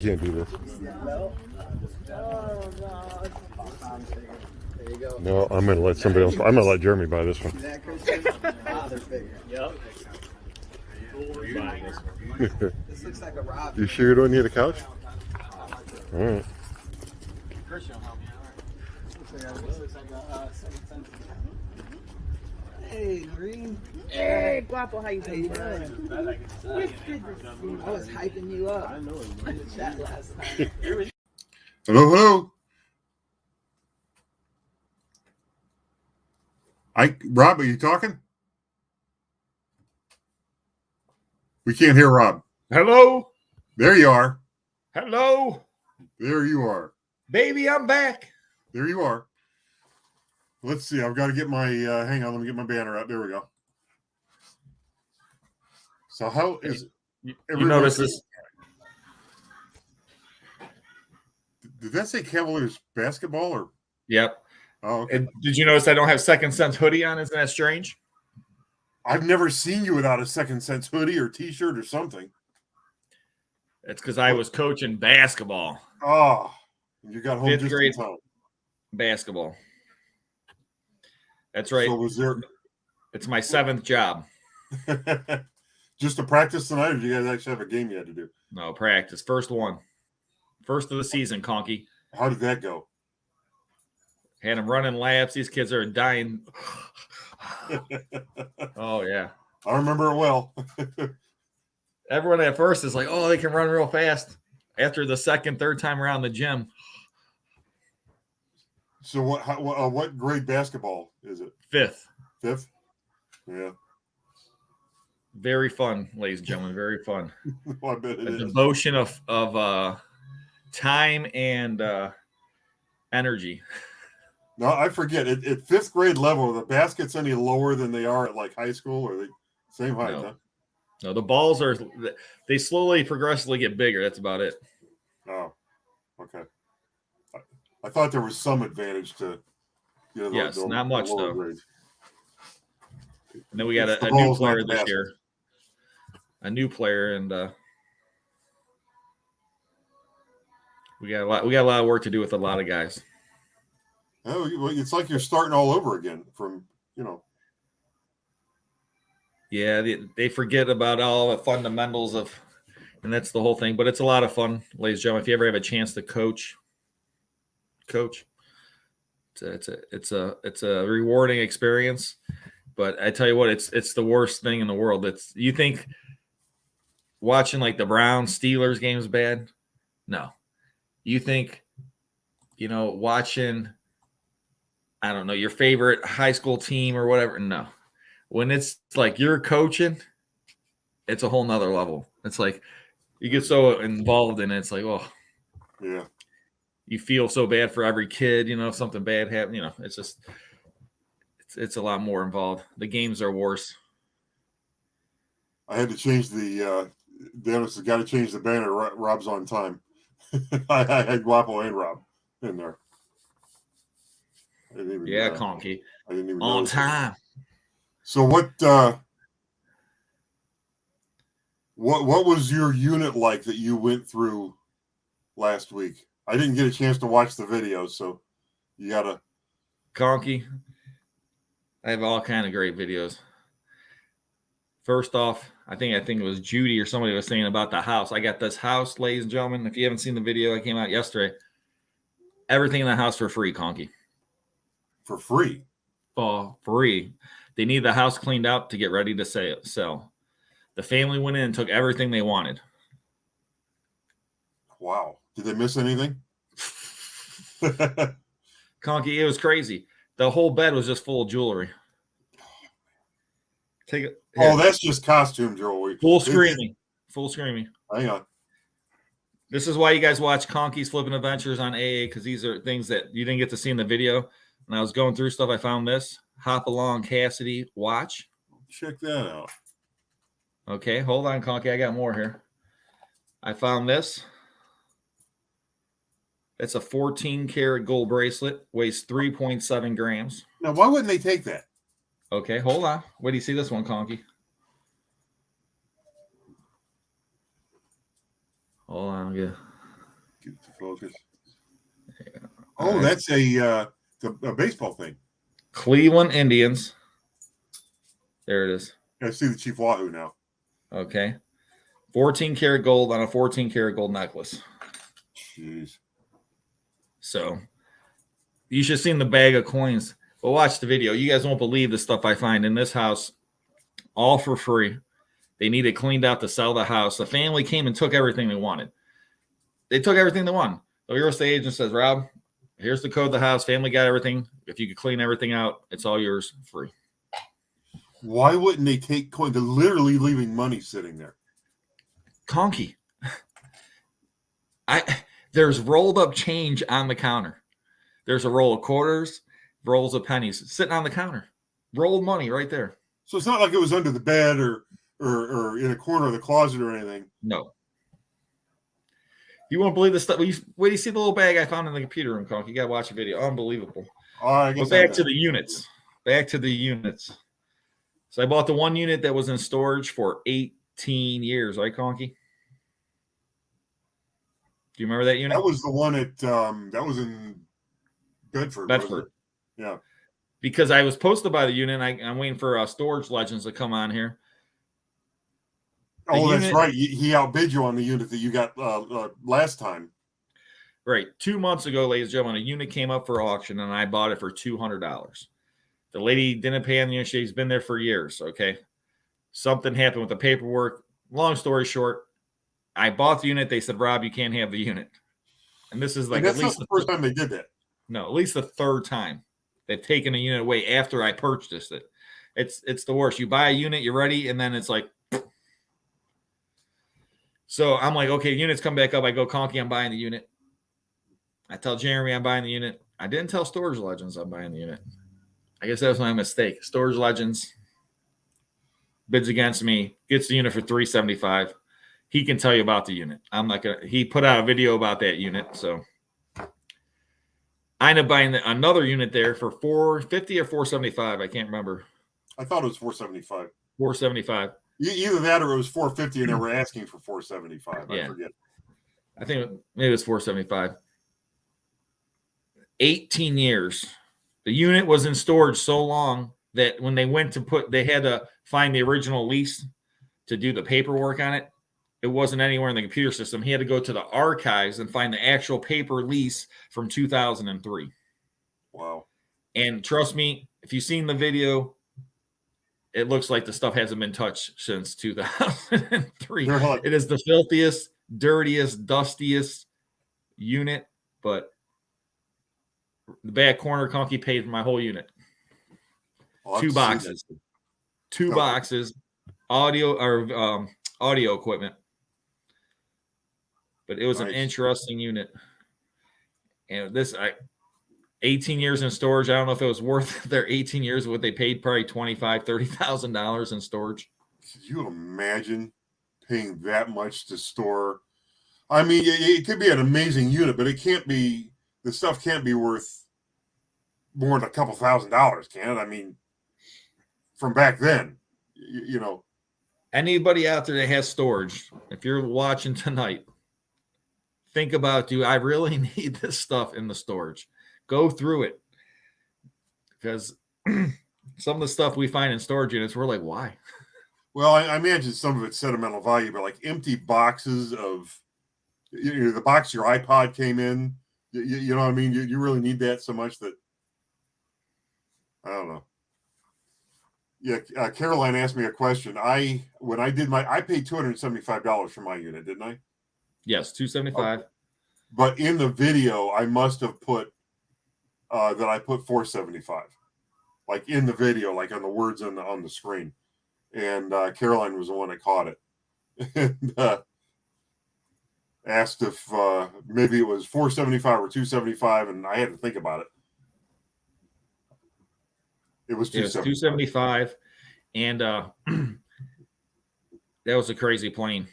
Can't do this. No, I'm going to let somebody else. I'm going to let Jeremy buy this one. This looks like a rob. You sure you don't need a couch? All right. Hey, Green. Hey, Guapo, how you doing? I was hyping you up in the chat last time. Hello. Rob, are you talking? We can't hear Rob. Hello. There you are. Hello. There you are. Baby, I'm back. There you are. Let's see. I've got to get my, hang on, let me get my banner out. There we go. So how is you notice this? Did that say Cavaliers basketball or? Yep. Oh, okay. And did you notice I don't have Second Sense hoodie on? Isn't that strange? I've never seen you without a Second Sense hoodie or T-shirt or something. It's because I was coaching basketball. Oh, you got home 5th just grade in time. basketball. That's right. So was there? It's my 7th job. Just to practice tonight, or do you guys actually have a game you had to do? No, practice. First one. First of the season, Conky. How did that go? Had them running laps. These kids are dying. Oh, yeah. I remember it well. Everyone at first is like, oh, they can run real fast. After the second, third time around the gym. So what grade basketball is it? 5th. 5th? Yeah. Very fun, ladies and gentlemen. Very fun. Well, I bet it is. Devotion of time and energy. No, I forget. At 5th grade level, are the baskets any lower than they are at like high school, or they same height? No. Huh? No, the balls they slowly, progressively get bigger. That's about it. Oh, okay. I thought there was some advantage to, Yes, not much though. Grades. And then we got a new player this year. A new player, and we got a lot of work to do with a lot of guys. Oh, it's like you're starting all over again from. Yeah, they forget about all the fundamentals of, and that's the whole thing. But it's a lot of fun, ladies and gentlemen. If you ever have a chance to coach, it's a rewarding experience. But I tell you what, it's the worst thing in the world. You think watching like the Browns Steelers game is bad? No. You think, watching, I don't know, your favorite high school team or whatever? No. When it's like you're coaching, it's a whole nother level. It's like you get so involved in it. It's like, oh, yeah. You feel so bad for every kid, if something bad happened, it's just, it's a lot more involved. The games are worse. I had to change Dennis has got to change the banner. Rob's on time. I had Guapo and Rob in there. Conky. I didn't even on notice time. So what was your unit like that you went through last week? I didn't get a chance to watch the video, so you gotta. Conky, I have all kind of great videos. First off, I think it was Judy or somebody was saying about the house. I got this house, ladies and gentlemen. If you haven't seen the video that came out yesterday, everything in the house for free, Conky. For free? For free. They need the house cleaned out to get ready to sell. The family went in and took everything they wanted. Wow. Did they miss anything? Conky, it was crazy. The whole bed was just full of jewelry. That's just costume jewelry. Full screaming. Hang on. This is why you guys watch Conky's Flippin' Adventures on AA, because these are things that you didn't get to see in the video. When I was going through stuff, I found this Hop Along Cassidy watch. Check that out. Okay, hold on, Conky. I got more here. I found this. It's a 14-karat gold bracelet, weighs 3.7 grams. Now, why wouldn't they take that? Okay, hold on. Wait do you see this one, Conky? Hold on. Get it to focus. Oh, that's a baseball thing. Cleveland Indians. There it is. I see the Chief Wahoo now. Okay. 14 karat gold on a 14 karat gold necklace. Jeez. So you should have seen the bag of coins. But watch the video. You guys won't believe the stuff I find in this house, all for free. They needed cleaned out to sell the house. The family came and took everything they wanted. They took everything they wanted. The real estate agent says, Rob, here's the code of the house. Family got everything. If you could clean everything out, it's all yours free. Why wouldn't they take coin? They're literally leaving money sitting there. Conky. There's rolled up change on the counter. There's a roll of quarters, rolls of pennies sitting on the counter. Rolled money right there. So it's not like it was under the bed or in a corner of the closet or anything. No. You won't believe the stuff. Wait do you see the little bag I found in the computer room, Conky? You got to watch the video. Unbelievable. But back to the units. So I bought the one unit that was in storage for 18 years, right, Conky? Do you remember that unit? That was the one that was in Bedford. Yeah. Because I was supposed to buy the unit, and I'm waiting for Storage Legends to come on here. That's right. He outbid you on the unit that you got last time. Right. 2 months ago, ladies and gentlemen, a unit came up for auction, and I bought it for $200. The lady didn't pay on the unit. She's been there for years, okay? Something happened with the paperwork. Long story short, I bought the unit. They said, Rob, you can't have the unit. And this is like that's at least not the first time they did that. No, at least the third time they've taken a unit away after I purchased it. It's the worst. You buy a unit, you're ready, and then it's like. So I'm like, okay, units come back up. I go, Conky, I'm buying the unit. I tell Jeremy I'm buying the unit. I didn't tell Storage Legends I'm buying the unit. I guess that was my mistake. Storage Legends bids against me, gets the unit for $375. He can tell you about the unit. I'm not gonna. He put out a video about that unit, so I ended up buying another unit there for $450 or $475. I can't remember. I thought it was $475. $475. Either that or it was $450, and they were asking for $475. I forget. I think maybe it was $475. 18 years. The unit was in storage so long that when they went to they had to find the original lease to do the paperwork on it. It wasn't anywhere in the computer system. He had to go to the archives and find the actual paper lease from 2003. Wow. And trust me, if you've seen the video, it looks like the stuff hasn't been touched since 2003. It is the filthiest, dirtiest, dustiest unit, but the back corner, Conky paid for my whole unit. Two boxes. Two boxes, audio equipment. But it was an interesting unit. And 18 years in storage. I don't know if it was worth their 18 years of what they paid, probably $25,000, $30,000 in storage. Could you imagine paying that much to store? I mean, it could be an amazing unit, but the stuff can't be worth more than a couple $1,000s, can it? I mean, from back then, you know. Anybody out there that has storage, if you're watching tonight, think about, do I really need this stuff in the storage? Go through it. Because some of the stuff we find in storage units, we're like, why? Well, I imagine some of it's sentimental value, but like empty boxes of, the box your iPod came in, you know what I mean? You really need that so much that, I don't know. Yeah, Caroline asked me a question. I paid $275 for my unit, didn't I? Yes, $275. But in the video, I must have put that I put $475, like in the video, like on the words on the screen. And Caroline was the one that caught it, and asked if maybe it was $475 or $275, and I had to think about it. It was $275, and that was a crazy plane.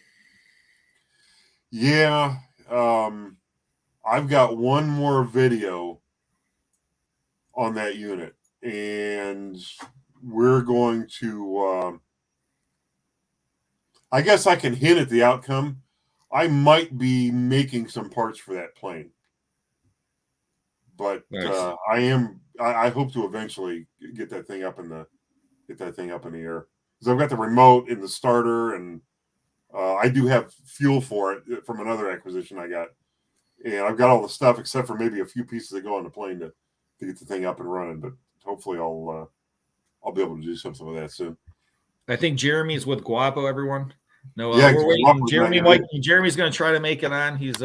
Yeah, I've got one more video on that unit, and we're going to. I guess I can hint at the outcome. I might be making some parts for that plane, but Nice. I hope to eventually get that thing up in the air, because I've got the remote and the starter, and I do have fuel for it from another acquisition I got, and I've got all the stuff except for maybe a few pieces that go on the plane to get the thing up and running. But hopefully I'll be able to do something with that soon. I think Jeremy's with Guapo, everyone. No, Yeah, we're waiting. Guapo's Jeremy's going to try to make it on. He's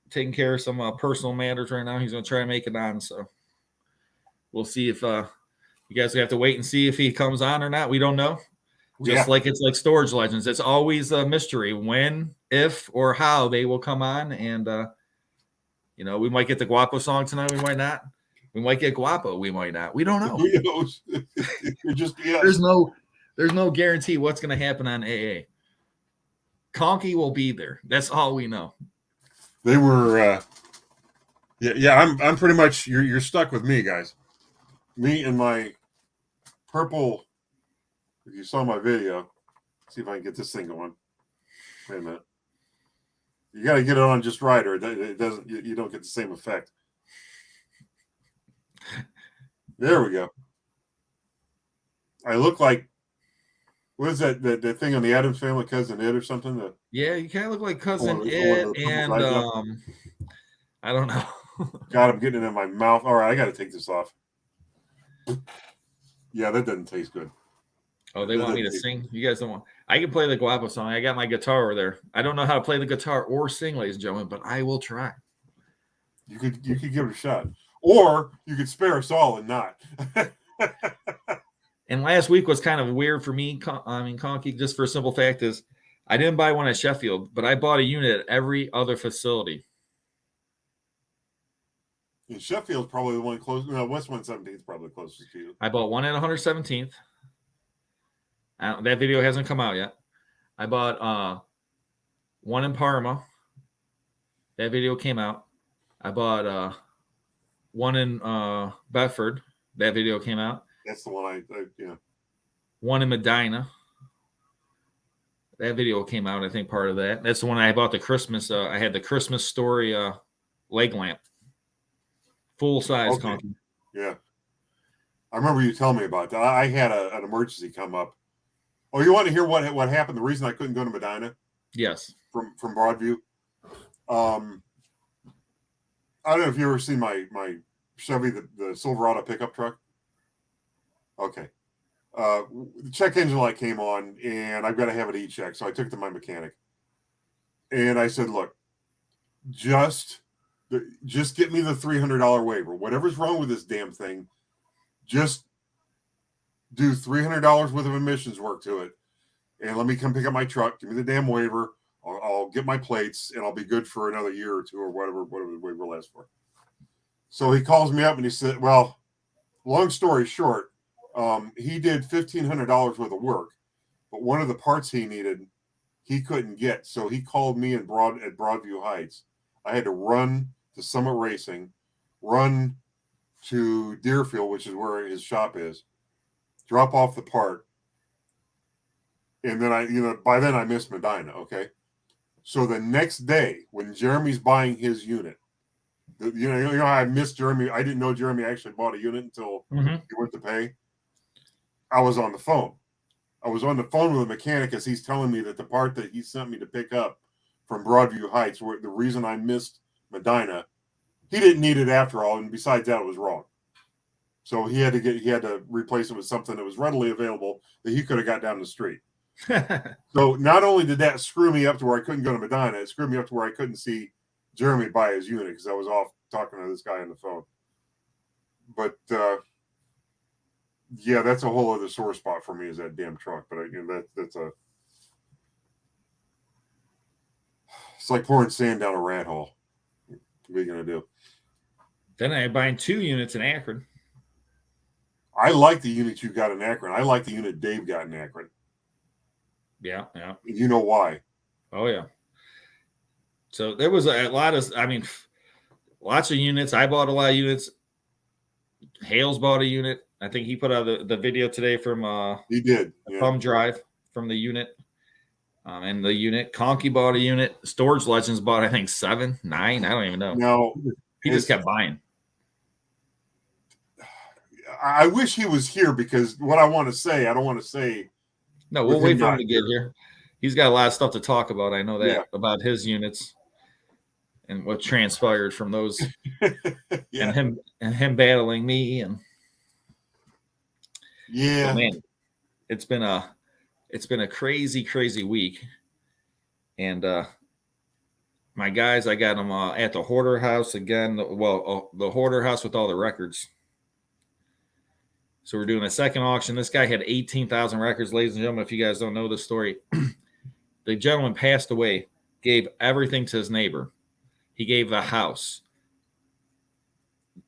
taking care of some personal matters right now. He's going to try to make it on. So we'll see if you guys have to wait and see if he comes on or not. We don't know. Just like it's like Storage Legends. It's always a mystery when, if, or how they will come on. And, we might get the Guapo song tonight. We might not. We might get Guapo. We might not. We don't know. Who knows? Just There's no guarantee what's going to happen on AA. Conky will be there. That's all we know. They were, I'm pretty much, you're stuck with me, guys. Me and my purple. If you saw my video, see if I can get this thing going. Wait a minute. You got to get it on just right, or it doesn't. You don't get the same effect. There we go. I look like, what is that thing on the Addams Family, Cousin Ed or something? Yeah, you kind of look like Cousin Ed, and I don't know. God, I'm getting it in my mouth. All right, I got to take this off. Yeah, that doesn't taste good. Oh, they want me to sing? You guys don't want... I can play the Guapo song. I got my guitar over there. I don't know how to play the guitar or sing, ladies and gentlemen, but I will try. You could give it a shot. Or you could spare us all and not. And last week was kind of weird for me. Conky, just for a simple fact is I didn't buy one at Sheffield, but I bought a unit at every other facility. And Sheffield's probably the one close. No, West 117 is probably closest to you. I bought one at 117th. That video hasn't come out yet. I bought one in Parma. That video came out. I bought one in Bedford. That video came out. That's the one One in Medina. That video came out, I think, part of that. That's the one I bought the Christmas. I had the Christmas Story leg lamp. Full size. Okay. Conky. Yeah. I remember you telling me about that. I had an emergency come up. Oh, you want to hear what happened? The reason I couldn't go to Medina? Yes. From Broadview. I don't know if you ever seen my Chevy, the Silverado pickup truck. Okay. The check engine light came on, and I've got to have it e-checked. So I took it to my mechanic, and I said, "Look, just get me the $300 waiver. Whatever's wrong with this damn thing, just do $300 worth of emissions work to it, and let me come pick up my truck. Give me the damn waiver. I'll get my plates, and I'll be good for another year or two, or whatever the waiver lasts for." So he calls me up and he said, "Well, long story short, he did $1,500 worth of work, but one of the parts he needed, he couldn't get. So he called me at Broadview Heights. I had to run to Summit Racing, run to Deerfield, which is where his shop is, drop off the part, and then by then I missed Medina. Okay, so the next day when Jeremy's buying his unit, I missed Jeremy. I didn't know Jeremy actually bought a unit until he went to pay. I was on the phone. I was on the phone with a mechanic as he's telling me that the part that he sent me to pick up from Broadview Heights, where the reason I missed Medina, he didn't need it after all, and besides that, it was wrong. So he had to replace it with something that was readily available that he could have got down the street. So not only did that screw me up to where I couldn't go to Medina, it screwed me up to where I couldn't see Jeremy buy his unit because I was off talking to this guy on the phone. But yeah, that's a whole other sore spot for me, is that damn truck. But it's like pouring sand down a rat hole. What are you gonna do? Then I buying 2 units in Akron. I like the unit you got in Akron. I like the unit Dave got in Akron. Yeah. You know why? Oh yeah. So there was a lot of, lots of units. I bought a lot of units. Hales bought a unit. I think he put out the video today from he did thumb drive from the unit. And the unit, Conky bought a unit. Storage Legends bought, I think, 7, 9. I don't even know. Now, He just kept buying. I wish he was here because what I want to say, I don't want to say. No, we'll wait for him to get here. He's got a lot of stuff to talk about. I know that about his units and what transpired from those, and him battling me, and but man, it's been a crazy week, and my guys, I got them at the Hoarder house again. Well, the Hoarder house with all the records. So we're doing a second auction. This guy had 18,000 records, ladies and gentlemen. If you guys don't know the story, the gentleman passed away, gave everything to his neighbor. He gave the house,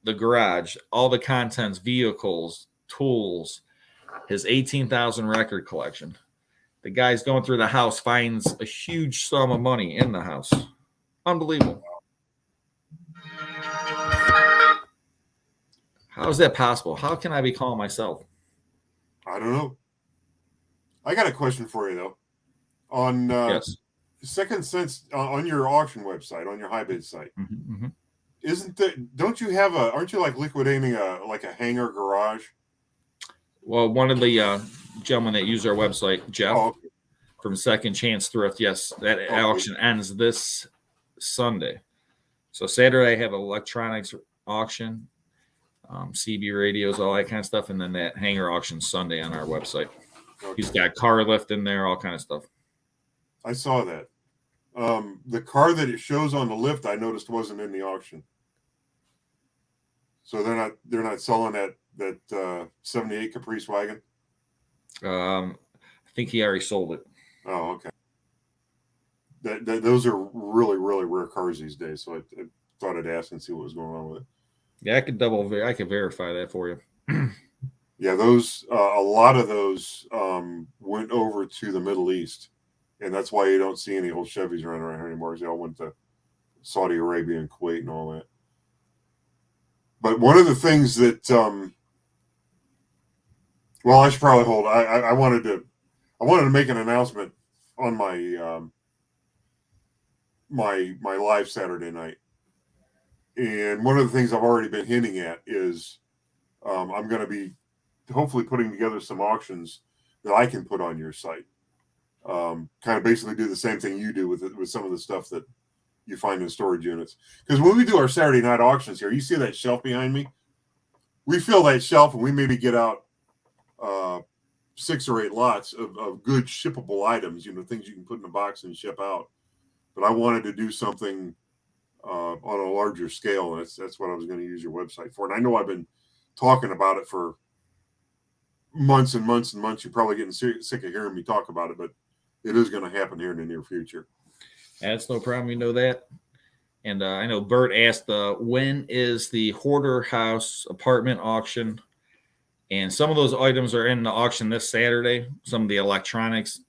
the garage, all the contents, vehicles, tools, his 18,000 record collection. The guy's going through the house, finds a huge sum of money in the house. Unbelievable. How is that possible? How can I be calling myself? I don't know. I got a question for you, though. On Yes. Second Sense, on your auction website, on your high bid site, isn't that? Don't you have aren't you like liquidating a hangar garage? Well, one of the gentlemen that use our website, Jeff, from Second Chance Thrift, yes, that auction ends this Sunday. So Saturday I have an electronics auction, CB radios, all that kind of stuff, and then that hangar auction Sunday on our website. He's got car lift in there, all kind of stuff. I saw that. The car that it shows on the lift, I noticed wasn't in the auction. So they're not selling that 78 Caprice wagon. I think he already sold it. Oh, okay. Those are really rare cars these days. So I thought I'd ask and see what was going on with it. Yeah, I could verify that for you. Yeah, those a lot of those went over to the Middle East, and that's why you don't see any old Chevys running around here anymore. Because they all went to Saudi Arabia and Kuwait and all that. But one of the things that, well, I should probably hold. I wanted to make an announcement on my my live Saturday night, and one of the things I've already been hinting at is I'm going to be hopefully putting together some auctions that I can put on your site. Kind of basically do the same thing you do with some of the stuff that you find in storage units. Because when we do our Saturday night auctions here, you see that shelf behind me? We fill that shelf and we maybe get out 6 or 8 lots of good shippable items, things you can put in a box and ship out. But I wanted to do something on a larger scale. And that's what I was going to use your website for. And I know I've been talking about it for months and months and months. You're probably getting sick of hearing me talk about it, but it is going to happen here in the near future. That's no problem. You know that. And I know Bert asked, when is the Hoarder House apartment auction? And some of those items are in the auction this Saturday. Some of the electronics,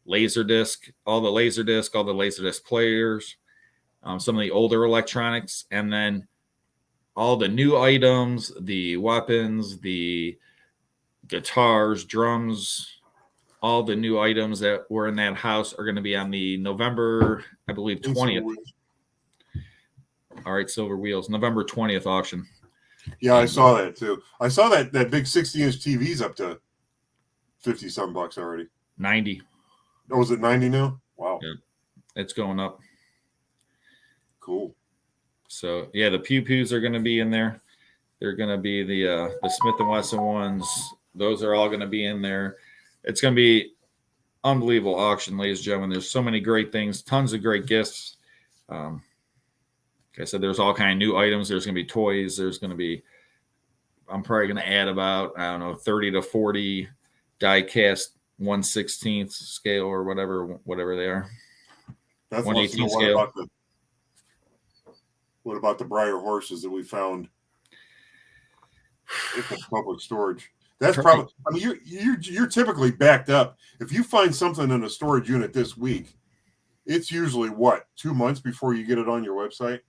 Laserdisc, all the Laserdisc players, some of the older electronics, and then all the new items, the weapons, the guitars, drums, all the new items that were in that house are going to be on the November, I believe, 20th. All right, Silver Wheels, November 20th auction. Yeah, I saw that too. I saw that big 60-inch TV's up to 50-some bucks already. 90. Oh, is it 90 now? Wow. Yeah, it's going up. Cool. So yeah, the Pew Pews are going to be in there. They're going to be the Smith & Wesson ones. Those are all going to be in there. It's going to be unbelievable auction, ladies and gentlemen. There's so many great things, tons of great gifts. Like I said, there's all kind of new items. There's going to be toys. There's going to be, I'm probably going to add about, 30 to 40 die-cast 1/16 scale or whatever they are. That's 1/18 scale. What about the Briar horses that we found in the public storage? That's probably. I mean, you're typically backed up. If you find something in a storage unit this week, it's usually 2 months before you get it on your website.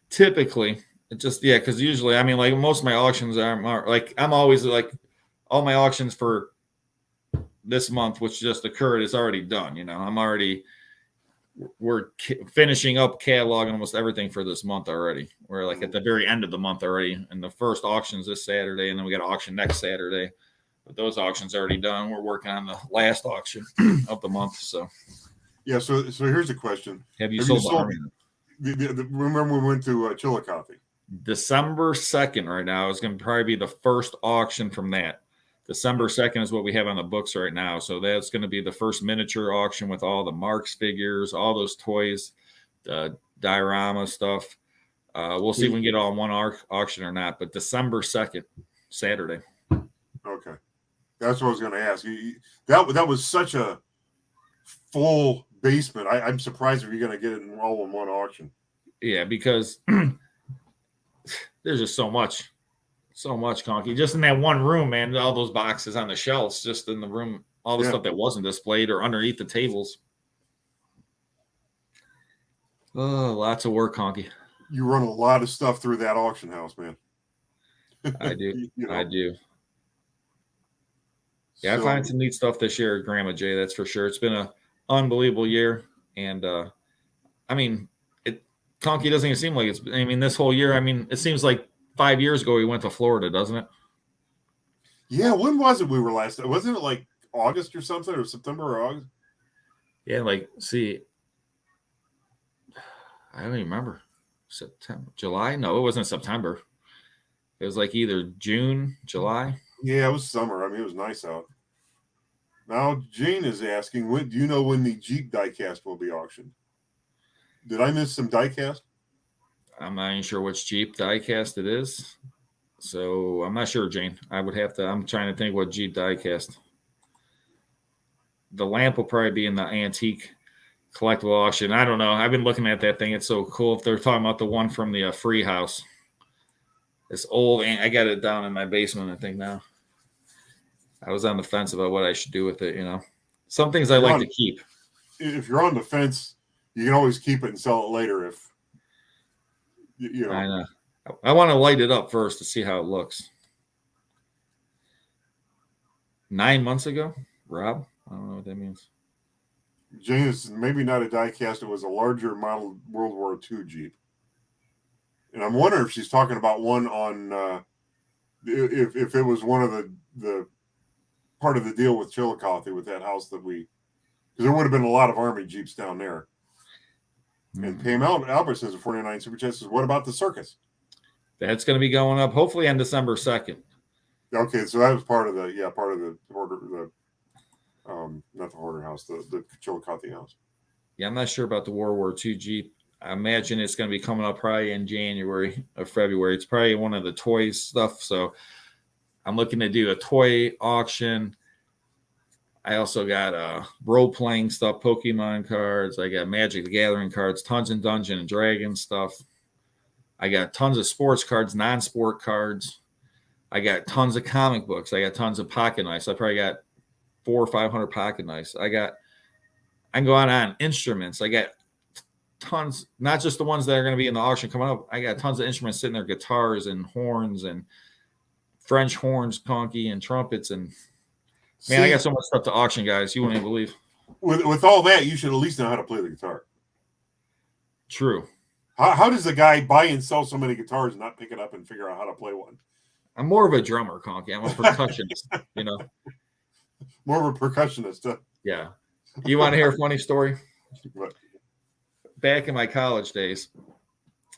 Typically, because usually, I mean, like most of my auctions are like I'm always like all my auctions for this month, which just occurred, is already done. We're finishing up cataloging almost everything for this month already. We're like at the very end of the month already, and the first auction's this Saturday, and then we got an auction next Saturday. But those auctions already done. We're working on the last auction of the month. So yeah. So here's a question: Have you sold the Army? Remember we went to Chillicothe? December 2nd right now is going to probably be the first auction from that. December 2nd is what we have on the books right now. So that's going to be the first miniature auction with all the Marks figures, all those toys, the diorama stuff. We'll see if we can get all in one auction or not. But December 2nd, Saturday. Okay. That's what I was going to ask. That was such a full basement. I'm surprised if you're going to get it all in one auction. Yeah, because there's just so much, Conky. Just in that one room, man, all those boxes on the shelves, just in the room, all the stuff that wasn't displayed or underneath the tables. Oh, lots of work, Conky. You run a lot of stuff through that auction house, man. I do. I do. Yeah, So, I find some neat stuff this year at Grandma J, that's for sure. It's been an unbelievable year. And, I mean, Conky doesn't even seem like this whole year, it seems like 5 years ago we went to Florida, doesn't it? Yeah, when was it we were last? Wasn't it like August or something, or September or August? Yeah, I don't even remember. September, July? No, it wasn't September. It was like either June, July. Yeah, it was summer. It was nice out. Now, Jane is asking, do you know when the Jeep diecast will be auctioned? Did I miss some diecast? I'm not even sure which Jeep diecast it is. So I'm not sure, Jane. I'm trying to think what Jeep diecast. The lamp will probably be in the antique collectible auction. I don't know. I've been looking at that thing. It's so cool. If they're talking about the one from the Free House. It's old, and I got it down in my basement, I think, now. I was on the fence about what I should do with it, Some things I like to keep. If you're on the fence, you can always keep it and sell it later if, I know. I want to light it up first to see how it looks. 9 months ago, Rob? I don't know what that means. Jane is maybe not a diecast. It was a larger model World War II Jeep. And I'm wondering if she's talking about one on, if it was one of the part of the deal with Chillicothe with that house because there would have been a lot of Army Jeeps down there. Mm-hmm. And Pam Albert says, 49 Super Chat says, what about the circus? That's going to be going up hopefully on December 2nd. Okay, so that was part of the Hoarder, not the Hoarder house, the Chillicothe house. Yeah, I'm not sure about the World War II Jeep. I imagine it's going to be coming up probably in January or February. It's probably one of the toys stuff. So I'm looking to do a toy auction. I also got role-playing stuff, Pokemon cards. I got Magic the Gathering cards, tons of Dungeons and Dragons stuff. I got tons of sports cards, non-sport cards. I got tons of comic books. I got tons of pocket knives. I probably got 400 or 500 pocket knives. I can go on instruments. I got tons, not just the ones that are going to be in the auction coming up. I got tons of instruments sitting there, guitars and horns and French horns, Conky, and trumpets. And man, I got so much stuff to auction, guys. You wouldn't even believe. With all that, you should at least know how to play the guitar. True. How does a guy buy and sell so many guitars and not pick it up and figure out how to play one? I'm more of a drummer, Conky. I'm a percussionist, More of a percussionist. Huh? Yeah. You want to hear a funny story? What? Back in my college days,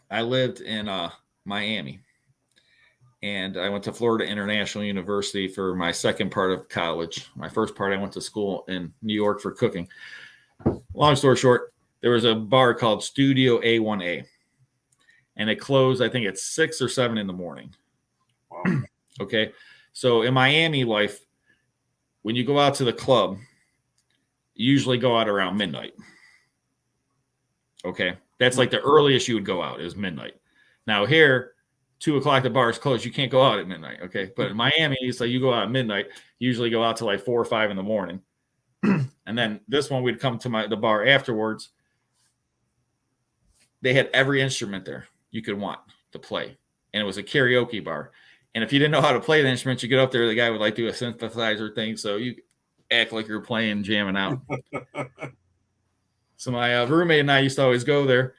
I lived in Miami. And I went to Florida International University for my second part of college. My first part, I went to school in New York for cooking. Long story short, there was a bar called Studio A1A. And it closed, I think, at 6 or 7 in the morning. Wow. Okay. So in Miami life, when you go out to the club, you usually go out around midnight. Okay. That's like the earliest you would go out is midnight. Now here, 2 o'clock, the bar is closed. You can't go out at midnight. Okay. But in Miami, it's like you go out at midnight, you usually go out to like 4 or 5 in the morning. And then this one, we'd come to the bar afterwards. They had every instrument there you could want to play. And it was a karaoke bar. And if you didn't know how to play the instrument, you get up there, the guy would like do a synthesizer thing. So act like you're playing, jamming out. So my roommate and I used to always go there.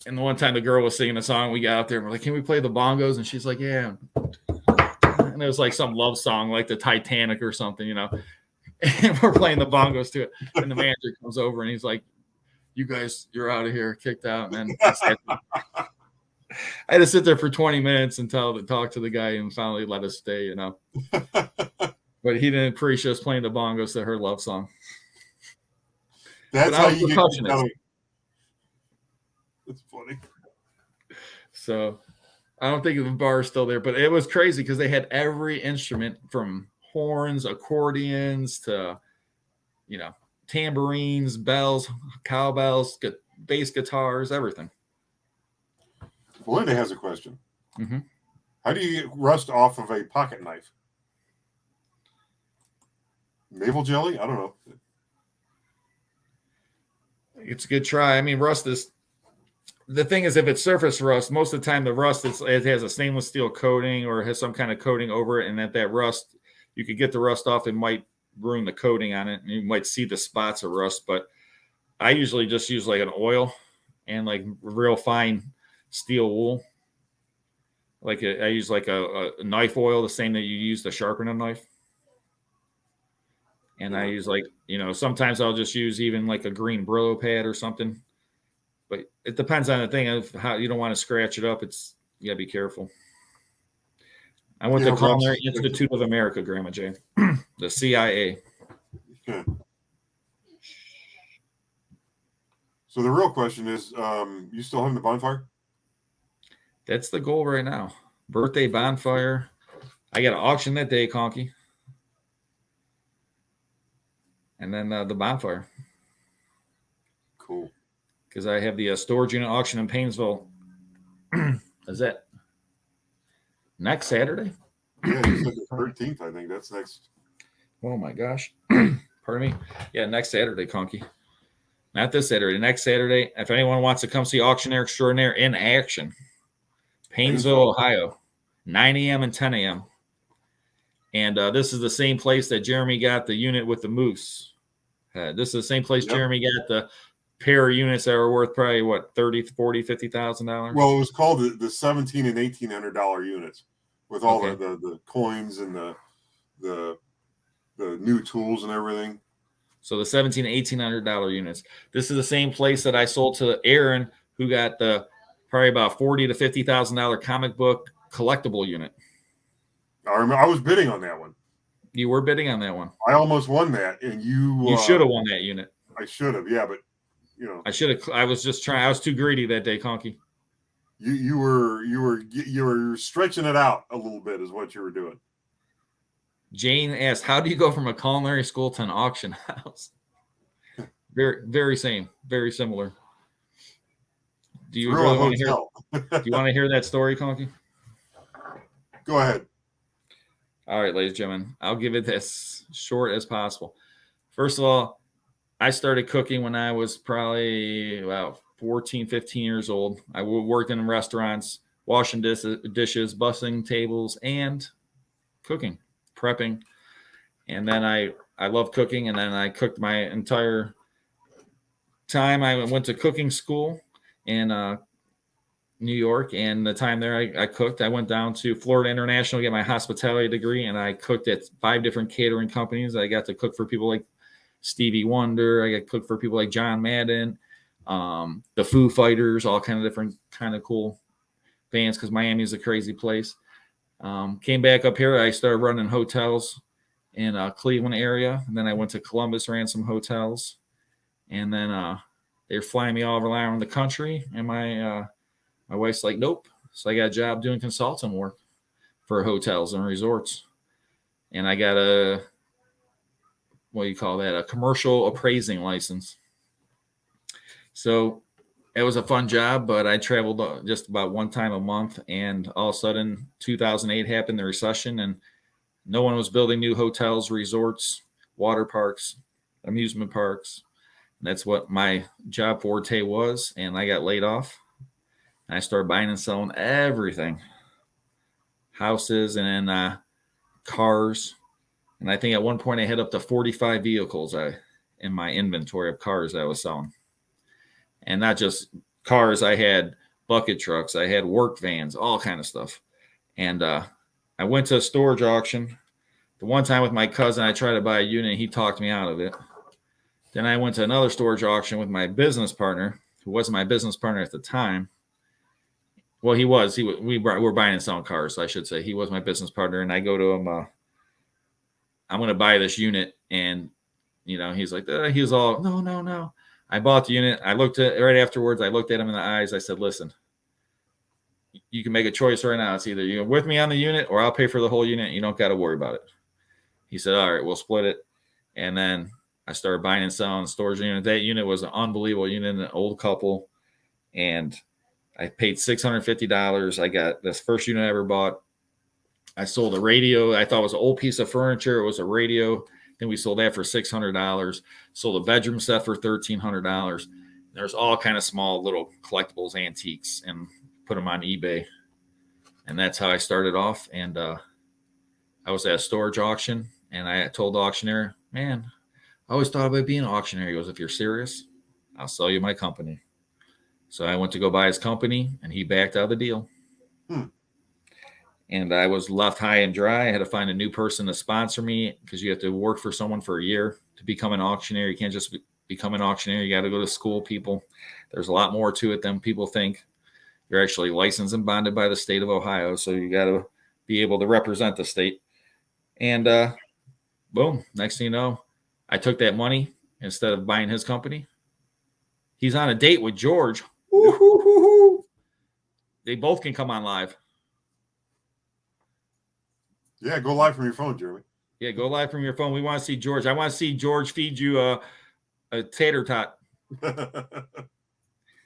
And the one time the girl was singing a song, we got out there and we're like, can we play the bongos? And she's like, yeah. And it was like some love song, like the Titanic or something, you know. And we're playing the bongos to it. And the manager comes over and he's like, you guys, you're out of here, kicked out. And then I had to sit there for 20 minutes and talk to the guy and finally let us stay, you know. But he didn't appreciate us playing the bongos to her love song. That's how you get together. That's funny. So I don't think the bar is still there, but it was crazy because they had every instrument from horns, accordions to, you know, tambourines, bells, cowbells, bass guitars, everything. Belinda has a question. Mm-hmm. How do you get rust off of a pocket knife? Maple jelly? I don't know. It's a good try. I mean, rust is the thing is, if it's surface rust, most of the time the rust it has a stainless steel coating or has some kind of coating over it, and that rust, you could get the rust off. It might ruin the coating on it, and you might see the spots of rust. But I usually just use like an oil and like real fine steel wool. Like I use like a knife oil, the same that you use to sharpen a knife. And I use like, you know, sometimes I'll just use even like a green Brillo pad or something. But it depends on the thing of how you don't want to scratch it up. You gotta be careful. I went to Culinary Institute of America, Grandma Jane, the CIA. Okay. So the real question is, you still having the bonfire? That's the goal right now. Birthday bonfire. I got an auction that day, Conky. And then the bonfire. Cool. Because I have the storage unit auction in Painesville. Is that next Saturday? Yeah, you said the 13th, I think. That's next. Oh, my gosh. Pardon me? Yeah, next Saturday, Conky. Not this Saturday. Next Saturday. If anyone wants to come see Auctioneer Extraordinaire in action, Painesville, Ohio, 9 a.m. and 10 a.m. And this is the same place that Jeremy got the unit with the moose. This is the same place Jeremy got the pair of units that are worth probably what, $30,000, $40,000, $50,000. Well, it was called the $1,700 and $1,800 units with all the coins and the new tools and everything. So the $1,700 and $1,800 units. This is the same place that I sold to Aaron, who got the probably about $40,000 to $50,000 comic book collectible unit. I remember I was bidding on that one. You were bidding on that one. I almost won that, and you should have won that unit. I should have, yeah, but you know, I should have. I was just trying. I was too greedy that day, Conky. You were stretching it out a little bit, is what you were doing. Jane asked, "How do you go from a culinary school to an auction house?" Very, very similar. Do you really want to hear? Do you want to hear that story, Conky? Go ahead. All right, ladies and gentlemen, I'll give it as short as possible. First of all, I started cooking when I was probably about 14, 15 years old. I worked in restaurants, washing dishes, bussing tables, and cooking, prepping. And then I loved cooking, and then I cooked my entire time. I went to cooking school in New York, and the time there I cooked. I went down to Florida International to get my hospitality degree, and I cooked at 5 different catering companies. I got to cook for people like Stevie Wonder. I got to cook for people like John Madden, the Foo Fighters, all kind of different kind of cool bands because Miami is a crazy place. Came back up here. I started running hotels in Cleveland area, and then I went to Columbus, ran some hotels, and then they were flying me all around the country, and my wife's like, nope. So I got a job doing consulting work for hotels and resorts. And I got a commercial appraising license. So it was a fun job, but I traveled just about one time a month. And all of a sudden, 2008 happened, the recession, and no one was building new hotels, resorts, water parks, amusement parks. And that's what my job forte was. And I got laid off. I started buying and selling everything, houses and cars, And I think at one point I had up to 45 vehicles in my inventory of cars that I was selling. And not just cars, I had bucket trucks, I had work vans, all kind of stuff. And I went to a storage auction. The one time with my cousin, I tried to buy a unit, and he talked me out of it. Then I went to another storage auction with my business partner, who wasn't my business partner at the time. Well, he was. We were buying and selling cars, I should say. He was my business partner, and I go to him. I'm going to buy this unit, and he's like, he was all, no. I bought the unit. I looked at right afterwards. I looked at him in the eyes. I said, listen, you can make a choice right now. It's either you're with me on the unit, or I'll pay for the whole unit. You don't got to worry about it. He said, all right, we'll split it. And then I started buying and selling storage unit. That unit was an unbelievable unit, an old couple. And I paid $650. I got this first unit I ever bought. I sold a radio. I thought it was an old piece of furniture. It was a radio. Then we sold that for $600. Sold a bedroom set for $1,300. There's all kind of small little collectibles, antiques, and put them on eBay. And that's how I started off. And I was at a storage auction, and I told the auctioneer, man, I always thought about being an auctioneer. He goes, if you're serious, I'll sell you my company. So I went to go buy his company, and he backed out of the deal. And I was left high and dry. I had to find a new person to sponsor me, because you have to work for someone for a year to become an auctioneer. You can't just become an auctioneer. You got to go to school, people. There's a lot more to it than people think. You're actually licensed and bonded by the state of Ohio, so you got to be able to represent the state. And boom, next thing you know, I took that money instead of buying his company. He's on a date with George. Woo-hoo-hoo-hoo. They both can come on live. Yeah, go live from your phone, Jeremy. Yeah, go live from your phone. We want to see George. I want to see George feed you a tater tot.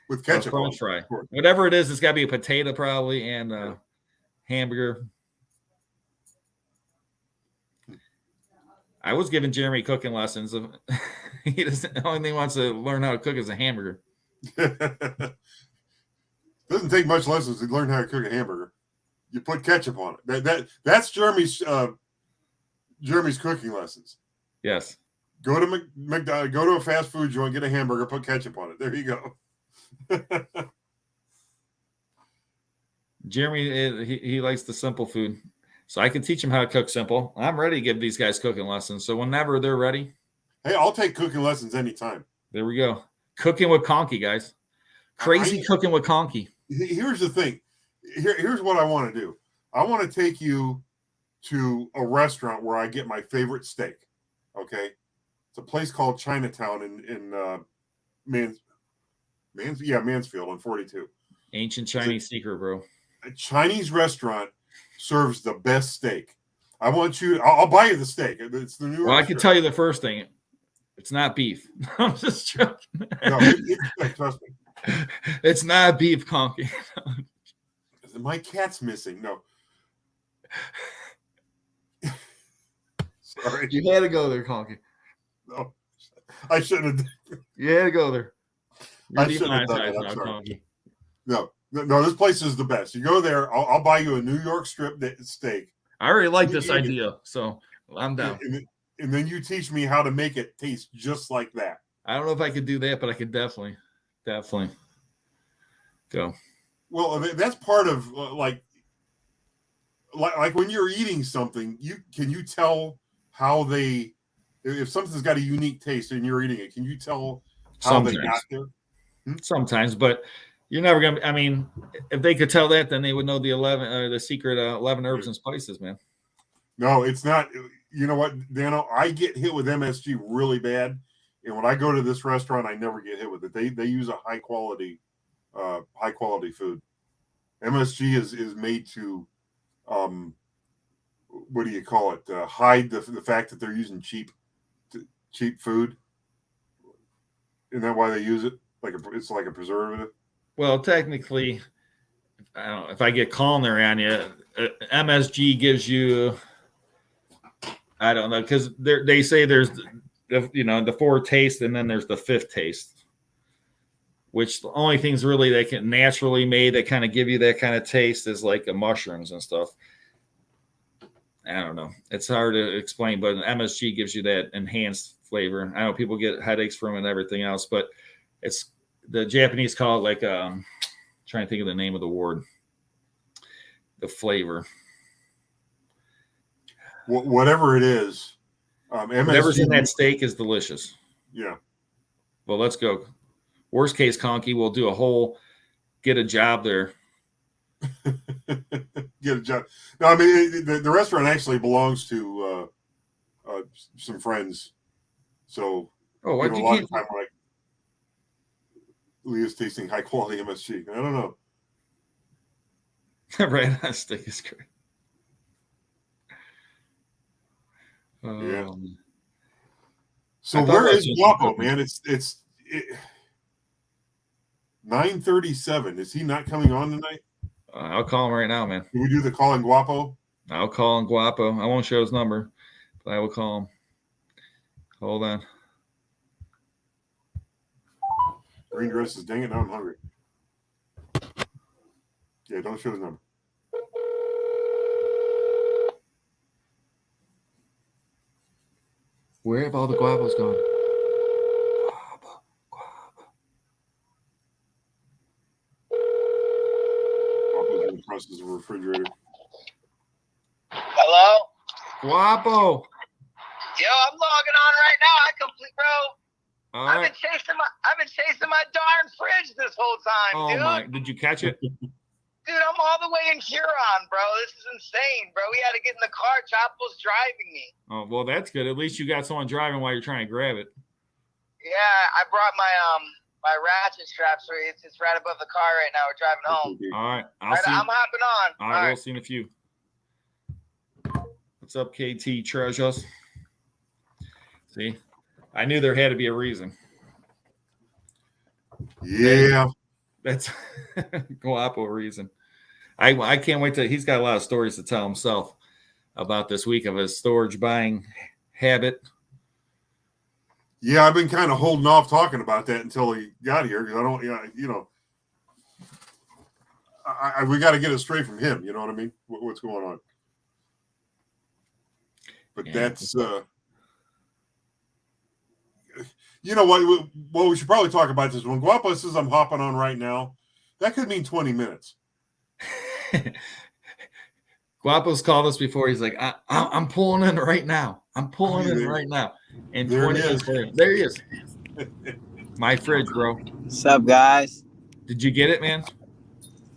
With ketchup. French fry. Whatever it is, it's got to be a potato probably and a hamburger. I was giving Jeremy cooking lessons. He doesn't. The only thing he wants to learn how to cook is a hamburger. Doesn't take much lessons to learn how to cook a hamburger. You put ketchup on it. That's Jeremy's cooking lessons. Yes. Go to McDonald's, go to a fast food joint, get a hamburger, put ketchup on it. There you go. Jeremy, he likes the simple food. So I can teach him how to cook simple. I'm ready to give these guys cooking lessons. So whenever they're ready. Hey, I'll take cooking lessons anytime. There we go. Cooking with Conky, guys. Crazy cooking with Conky. Here's the thing. Here's what I want to do. I want to take you to a restaurant where I get my favorite steak. Okay. It's a place called Chinatown in Mansfield on 42. Ancient Chinese secret, bro. A Chinese restaurant serves the best steak. I want you. I'll buy you the steak. It's the new. Well, I can tell you the first thing. It's not beef. I'm just joking. No, trust me. It's not beef, Conky. My cat's missing. No. Sorry. You had to go there, Conky. No, I shouldn't have. You had to go there. I shouldn't have done that. I'm sorry. No, this place is the best. You go there, I'll buy you a New York strip steak. I already like this idea, so I'm down. And then you teach me how to make it taste just like that. I don't know if I could do that, but I could definitely go. Well, that's part of like when you're eating something, can you tell how if something's got a unique taste and you're eating it, can you tell how they got there? Sometimes, but you're never gonna. I mean, if they could tell that, then they would know the secret 11 herbs and spices, man. No, it's not. You know what, Dano? I get hit with MSG really bad, and when I go to this restaurant, I never get hit with it. They use a high quality food. MSG is made to, what do you call it? Hide the fact that they're using cheap food. Isn't that why they use it? It's like a preservative. Well, technically, I don't know if I get culinary on you. MSG gives you, I don't know, because they say there's the 4 tastes and then there's the 5th taste, which the only things really that can naturally made that kind of give you that kind of taste is like mushrooms and stuff. I don't know. It's hard to explain, but MSG gives you that enhanced flavor. I know people get headaches from it and everything else, but it's the Japanese call it like trying to think of the name of the word. The flavor. Whatever it is, MSG, whatever's in that steak is delicious. Yeah. Well, let's go. Worst case, Conky, we'll do get a job there. Get a job. No, I mean the restaurant actually belongs to some friends. So Oh, a what you lot can't? of time like Leah's tasting high quality MSG. I don't know. Right on steak is great. Yeah. So I thought where that is was Guapo, just- man? It's 9:37. Is he not coming on tonight? I'll call him right now, man. Can we do the calling Guapo? I'll call him Guapo. I won't show his number, but I will call him. Hold on. Green dresses. Dang it! Now I'm hungry. Yeah, don't show his number. Where have all the Guapos gone? Guapo's in the process of a refrigerator. Hello? Guapo. Yo, I'm logging on right now. Bro. All I've right. been chasing my darn fridge this whole time, Oh dude. my! Did you catch it? Dude, I'm all the way in Huron, bro. This is insane, bro. We had to get in the car. Chapel's driving me. Oh well, that's good. At least you got someone driving while you're trying to grab it. Yeah, I brought my ratchet straps. It's right above the car right now. We're driving home. All right, I'm hopping on. All right, we'll see you in a few. What's up, KT Treasures? See, I knew there had to be a reason. Yeah. That's Guapo reason. I can't wait to. He's got a lot of stories to tell himself about this week of his storage buying habit. Yeah, I've been kind of holding off talking about that until he got here because I don't. Yeah, you know, we got to get it straight from him. You know what I mean? What's going on? But Yeah. that's. You know what? Well, we should probably talk about this. When Guapo says I'm hopping on right now, that could mean 20 minutes. Guapo's called us before. He's like, I'm pulling in right now. I'm pulling in right now. And There 20 he is. minutes, there he is. My fridge, bro. What's up, guys? Did you get it, man?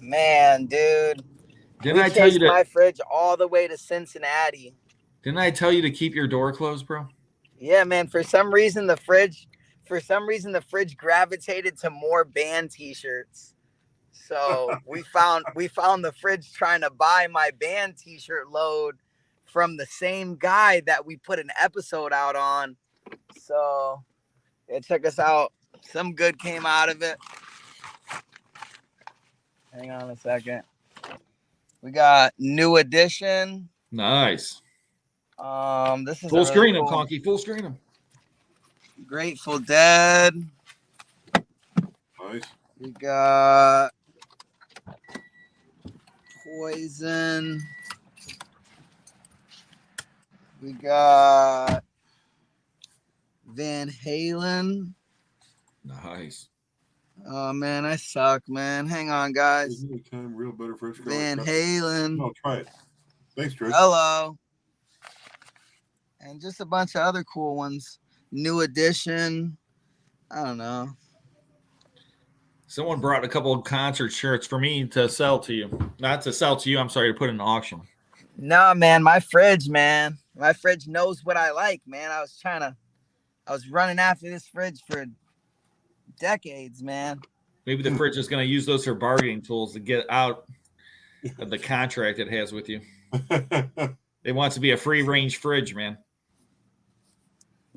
Man, dude. Didn't I tell you my to? fridge all the way to Cincinnati. Didn't I tell you to keep your door closed, bro? Yeah, man. For some reason, the fridge gravitated to more band T-shirts. So we found the fridge trying to buy my band T-shirt load from the same guy that we put an episode out on. So it took us out. Some good came out of it. Hang on a second. We got New Edition. Nice. This is Full a screen really him, Conky. Full screen him. Grateful Dead. Nice. We got Poison. We got Van Halen. Nice. Oh man, I suck, man. Hang on, guys. Time, real better fresh Van Halen. No, try it. Thanks, Trish. Hello. And just a bunch of other cool ones. New Edition. I don't know. Someone brought a couple of concert shirts for me to sell to you. Not to sell to you. I'm sorry, to put in an auction. No, man, my fridge knows what I like, man. I was running after this fridge for decades, man. Maybe the fridge is going to use those for bargaining tools to get out of the contract it has with you. It wants to be a free range fridge, man.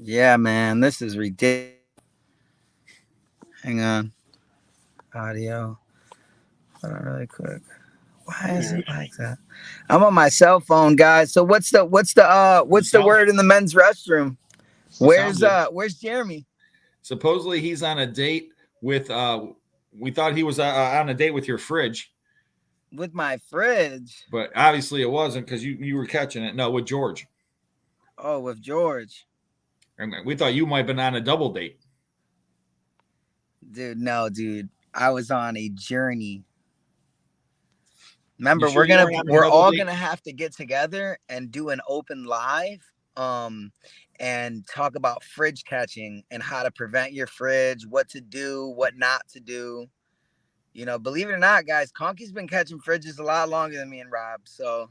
Yeah, man, this is ridiculous. Hang on. Audio. Hold on really quick. Why is it like that? I'm on my cell phone, guys. So what's the word in the men's restroom? Where's Jeremy? Supposedly he's on a date with we thought he was on a date with your fridge, With my fridge. But obviously it wasn't because you were catching it. No, with George. Oh, with George. I mean, we thought you might have been on a double date. Dude, no, dude. I was on a journey. Remember, You sure you weren't on a we're double all date? gonna have to get together and do an open live, and talk about fridge catching and how to prevent your fridge, what to do, what not to do. You know, believe it or not, guys, Conky's been catching fridges a lot longer than me and Rob. So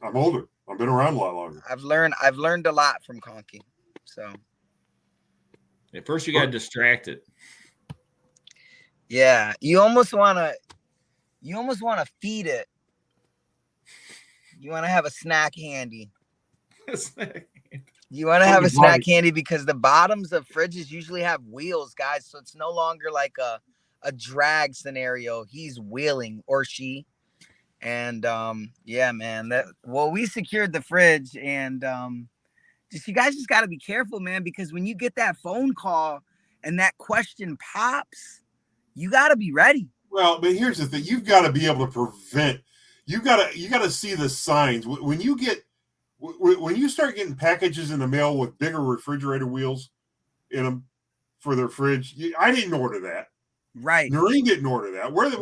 I'm older. I've been around a lot longer. I've learned a lot from Conky. So At first you got distracted. yeah, you almost wanna feed it. You want to have a snack handy. You want to have a snack handy because the bottoms of fridges usually have wheels, guys. So it's no longer like a drag scenario. He's wheeling, or she. And yeah, man. We secured the fridge, and you guys just got to be careful, man, because when you get that phone call and that question pops, you got to be ready. Well, but here's the thing: you've got to be able to prevent. You got to see the signs when you start getting packages in the mail with bigger refrigerator wheels in them for their fridge. I didn't order that. Right. Noreen didn't order that. Where's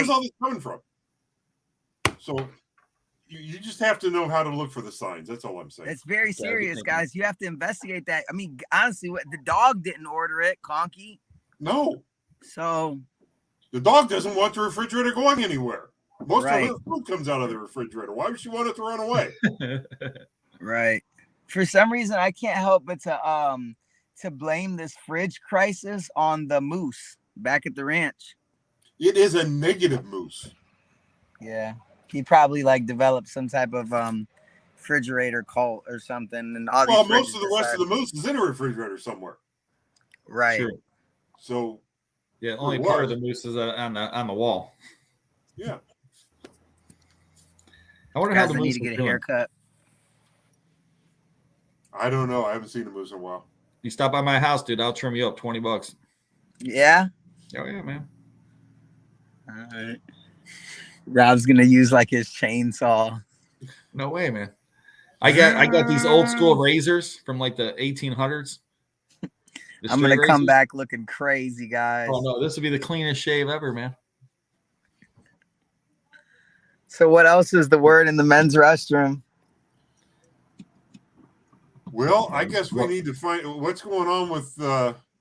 all this coming from? So you just have to know how to look for the signs. That's all I'm saying. It's very serious, guys. You have to investigate that. I mean, honestly, the dog didn't order it, Conky. No. So the dog doesn't want the refrigerator going anywhere. Most of her food comes out of the refrigerator. Why would she want it to run away? Right. For some reason, I can't help but to blame this fridge crisis on the moose back at the ranch. It is a negative moose. Yeah. He probably developed some type of refrigerator cult or something. And all most of the rest of the moose is in a refrigerator somewhere. Right. Sure. So yeah, only part of the moose is on the wall. Yeah. I wonder how the moose need to get a haircut. I don't know. I haven't seen a moose in a while. You stop by my house, dude. I'll trim you up $20. Yeah. Oh yeah, man. All right. Rob's gonna use his chainsaw. No way, man. I got these old school razors from the 1800s. I'm gonna come back looking crazy, guys. Oh no, this would be the cleanest shave ever, man. So what else is the word in the men's restroom? Well, I guess we need to find what's going on with.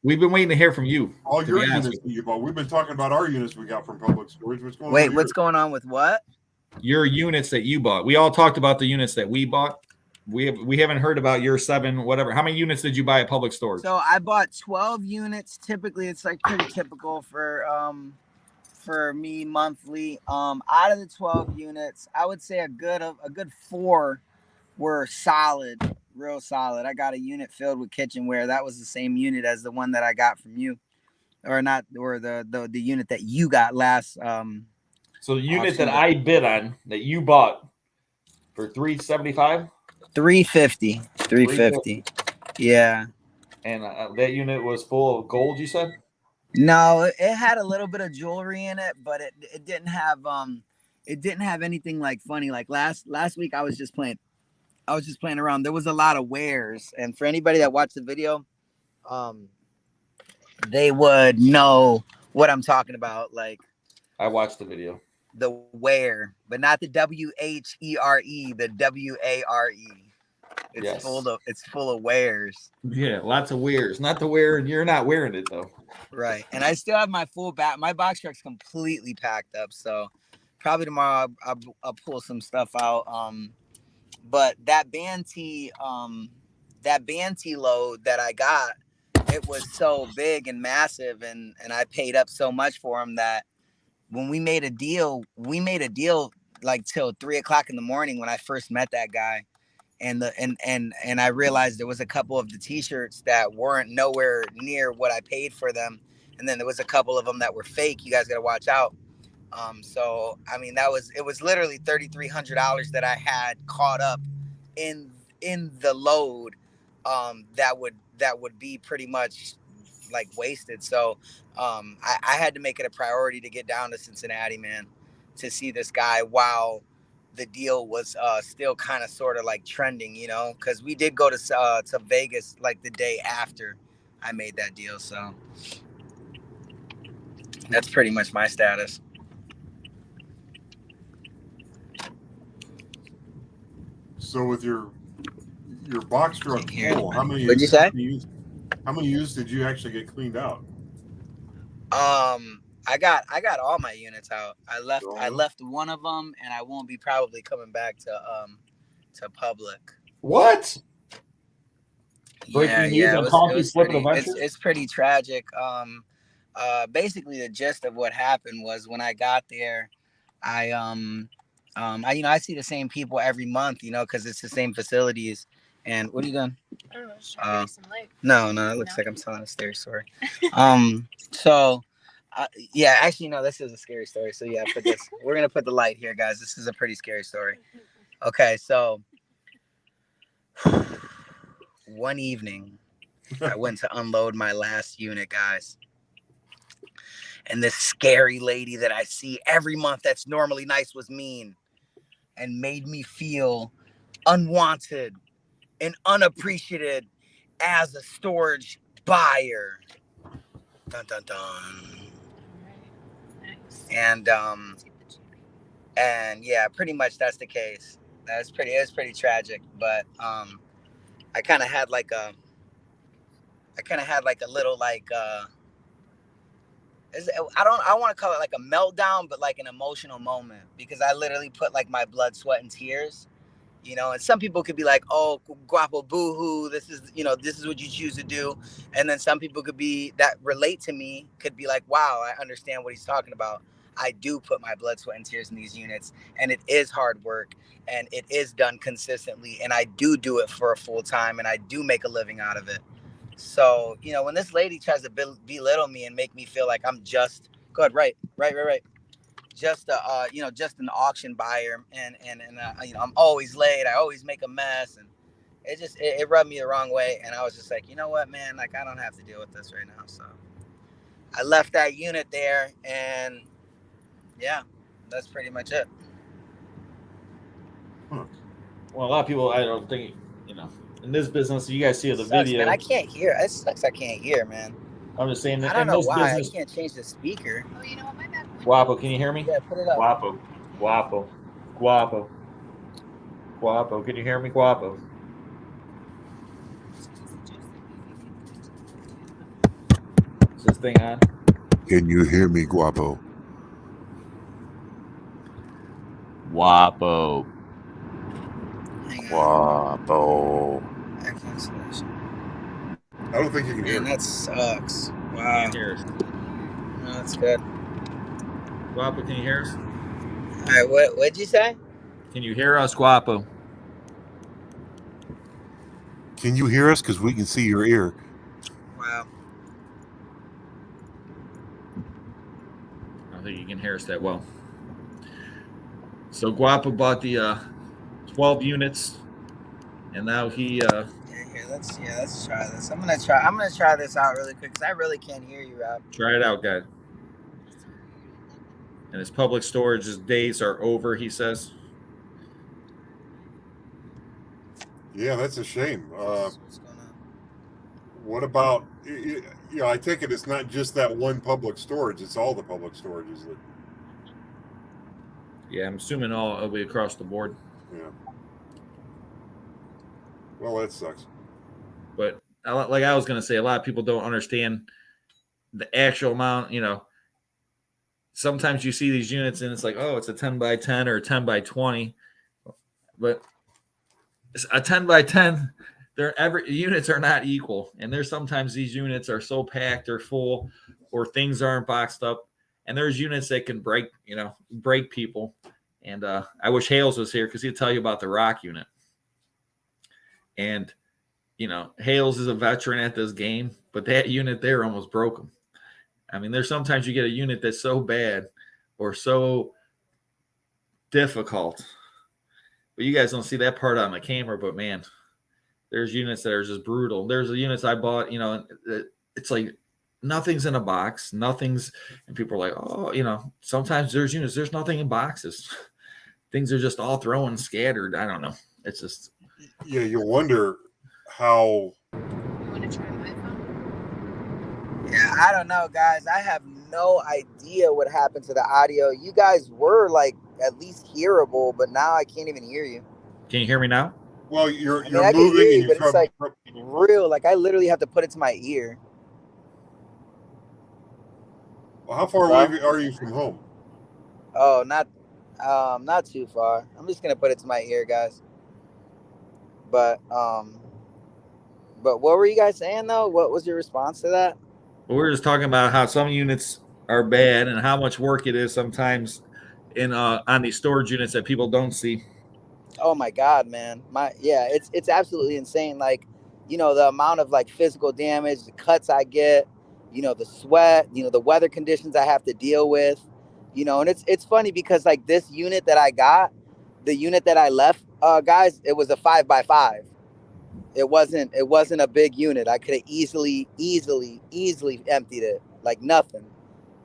We've been waiting to hear from you. All your units that you bought. We've been talking about our units we got from Public Storage. What's going on? Wait, what's going on with what? Your units that you bought. We all talked about the units that we bought. We haven't heard about your 7, whatever. How many units did you buy at Public Storage? So I bought 12 units. Typically, it's pretty typical for me monthly. Out of the 12 units, I would say a good 4 were solid, real solid. I got a unit filled with kitchenware. That was the same unit as the one that I got from you, or not, or the unit that you got last. So the unit that I bid on that you bought for $375. $350. Yeah. And that unit was full of gold, you said? No, it had a little bit of jewelry in it, but it didn't have anything funny. Last week I was just playing around. There was a lot of wares, and for anybody that watched the video, they would know what I'm talking about. I watched the video. The ware, but not the WHERE, the WARE. It's full of wares. Yeah, lots of wares. Not the wear, and you're not wearing it though. Right. And I still have my full my box truck's completely packed up. So probably tomorrow I'll pull some stuff out. But that Banty load that I got, it was so big and massive, and I paid up so much for them that when we made a deal till 3:00 in the morning when I first met that guy. And I realized there was a couple of the t-shirts that weren't nowhere near what I paid for them. And then there was a couple of them that were fake. You guys got to watch out. So, I mean, it was literally $3,300 that I had caught up in the load. That would be pretty much like wasted. So I had to make it a priority to get down to Cincinnati, man, to see this guy while the deal was still kind of sort of like trending, you know, because we did go to Vegas like the day after I made that deal. So that's pretty much my status. So with your box truck full, how many? What'd you say? How many units did you actually get cleaned out? I got all my units out. I Really? left one of them, and I won't be probably coming back to public. What? Yeah, Breaking news yeah, on it Conky's was Flippin' pretty. Adventures? It's pretty tragic. Basically the gist of what happened was when I got there, I I see the same people every month, you know, because it's the same facilities. And what are you doing? I don't know, just trying to get some light. No, it looks like I'm telling a scary story. So, yeah, actually, no, this is a scary story. So yeah, put this. We're gonna put the light here, guys. This is a pretty scary story. Okay, so one evening, I went to unload my last unit, guys. And this scary lady that I see every month that's normally nice was mean and made me feel unwanted and unappreciated as a storage buyer. Dun dun dun. Nice. And yeah, pretty much that's the case. It was pretty tragic, but I kind of had like a little like I want to call it like a meltdown, but like an emotional moment, because I literally put like my blood, sweat, and tears, you know. And some people could be like, "Oh, guapo, boo-hoo, this is what you choose to do," and then some people could be that relate to me could be like, "Wow, I understand what he's talking about. I do put my blood, sweat, and tears in these units, and it is hard work, and it is done consistently, and I do it for a full time, and I do make a living out of it." So, you know, when this lady tries to belittle me and make me feel like I'm just right. Just just an auction buyer, and I'm always late. I always make a mess, and it rubbed me the wrong way. And I was just like, you know what, man, like I don't have to deal with this right now. So I left that unit there, and yeah, that's pretty much it. Well, a lot of people, I don't think, you know, in this business, you guys see the Sucks, video. man. I can't hear. It sucks. I can't hear, man. I'm just saying that I don't in know this why. business. I can't change the speaker. Oh, you know what? My bad. Guapo, can you hear me? Yeah, put it up. Guapo, can you hear me? Guapo. Is this thing on? Can you hear me, Guapo? Guapo. Hang on. Guapo. Excellent solution. I don't think you can hear Man, me. that sucks. Wow. Can you hear us? No, that's good. Guapo, can you hear us? All right, what'd you say? Can you hear us, Guapo? Can you hear us? Because we can see your ear. Wow. I don't think you can hear us that well. So Guapo bought the 12 units, and now he Let's try this. I'm gonna try this out really quick because I really can't hear you, Rob. try it out, guys. And his public storage days are over, he says. Yeah, that's a shame. What's going on? What about? I take it it's not just that one public storage; it's all the public storages. Yeah, I'm assuming it'll be across the board. Yeah. Well, that sucks. But like I was going to say, a lot of people don't understand the actual amount. You know, sometimes you see these units and it's like, oh, it's a 10 by 10 or a 10 by 20. But a 10 by 10, units are not equal. And there's sometimes these units are so packed or full or things aren't boxed up. And there's units that can break people. And I wish Hales was here because he'd tell you about the rock unit. And Hales is a veteran at this game, but that unit there almost broke him. I mean, there's sometimes you get a unit that's so bad or so difficult, but you guys don't see that part on the camera. But man, there's units that are just brutal. There's the units I bought, it's like nothing's in a box. Nothing's, and people are like, oh, sometimes there's units, there's nothing in boxes. Things are just all thrown scattered. I don't know. It's just. Yeah, you wonder how. You want to try my phone? Yeah, I don't know, guys. I have no idea what happened to the audio. You guys were like at least hearable, but now I can't even hear you. Can you hear me now? Well, you're I you're can hear moving you, and but you're it's like real. Like I literally have to put it to my ear. Well, how far away are you from home? Oh, not too far. I'm just gonna put it to my ear, guys. But what were you guys saying though? What was your response to that? Well, we're just talking about how some units are bad and how much work it is sometimes in on these storage units that people don't see. Oh my God, man. It's absolutely insane. Like, the amount of like physical damage, the cuts I get, the sweat, the weather conditions I have to deal with, and it's funny because like this unit that I got, the unit that I left, guys, it was a 5x5. It wasn't a big unit. I could have easily emptied it like nothing.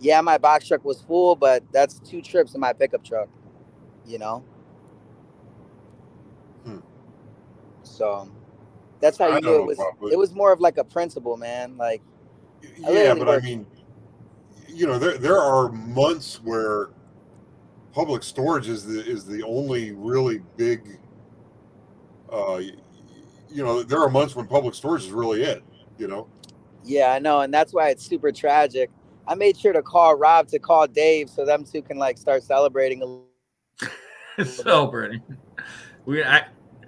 Yeah, my box truck was full, but that's 2 trips in my pickup truck, you know? So that's how I you don't knew know, Bob, but it was more of like a principle, man. Like yeah, but I mean, there are months where public storage is the only really big. There are months when public storage is really it. Yeah, I know, and that's why it's super tragic. I made sure to call Rob to call Dave so them two can like start celebrating a little Celebrating.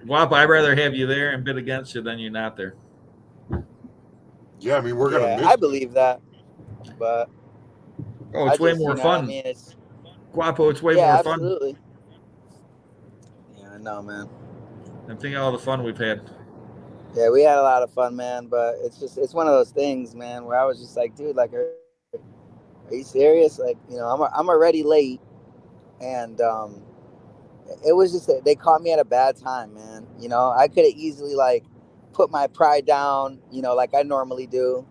Wap, I'd rather have you there and bid against you than you not there. Yeah, I mean we're gonna miss. I believe that, but it's way more fun. I mean, it's Guapo, it's way more absolutely. fun. Yeah, I know, man. And think of all the fun we've had. Yeah, we had a lot of fun, man. But it's one of those things, man, where I was just like, dude, like, are you serious? Like, I'm already late, and it was just that they caught me at a bad time, man. I could have easily like put my pride down, like I normally do,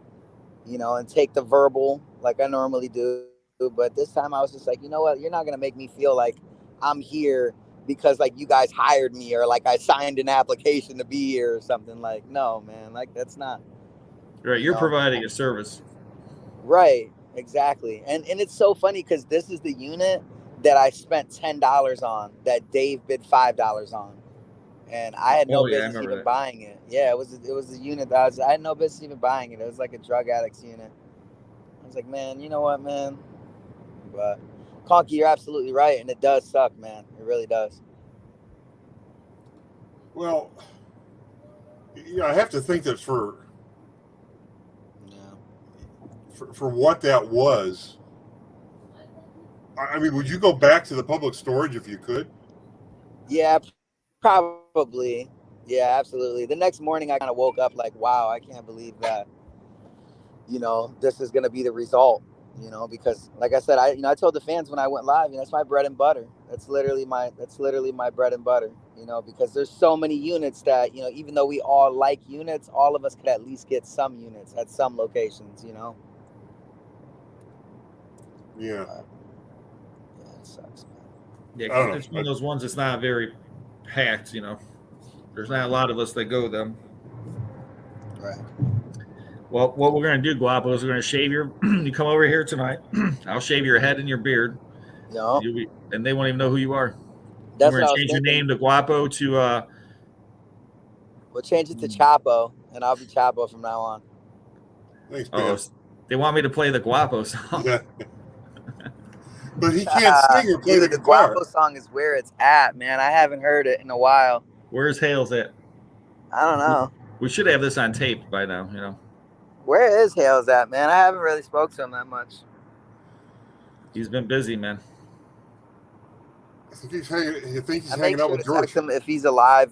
and take the verbal like I normally do. But this time I was just like, you know what? You're not gonna make me feel like I'm here because like you guys hired me or like I signed an application to be here or something. Like, no, man, like that's not right. You're providing a service. Right, exactly. And it's so funny because this is the unit that I spent $10 on that Dave bid $5 on. And I had no business even buying it. Yeah, it was a unit that I had no business even buying it. It was like a drug addict's unit. I was like, man, you know what, man? But Conky, you're absolutely right, and it does suck, man. It really does. Well, I have to think that for what that was. I mean, would you go back to the public storage if you could? Yeah, probably. Yeah, absolutely. The next morning, I kind of woke up like, wow, I can't believe that, this is going to be the result, because like I said, I told the fans when I went live, that's my bread and butter. That's literally my bread and butter, because there's so many units that, even though we all like units, all of us could at least get some units at some locations, Yeah. Yeah, it sucks, man. Yeah, it's one of those ones that's not very packed, There's not a lot of us that go them. Right. Well, what we're going to do, Guapo, is we're going to shave you come over here tonight. I'll shave your head and your beard. No. And they won't even know who you are. That's we're going to change your name to Guapo to... We'll change it to Chapo, and I'll be Chapo from now on. Thanks, man. They want me to play the Guapo song. Yeah. But he can't sing or play the guitar. Guapo song is where it's at, man. I haven't heard it in a while. Where's Hales at? I don't know. We should have this on tape by now, Where is Hales at, man? I haven't really spoke to him that much. He's been busy, man. I think he's hanging out with George. Text him if he's alive,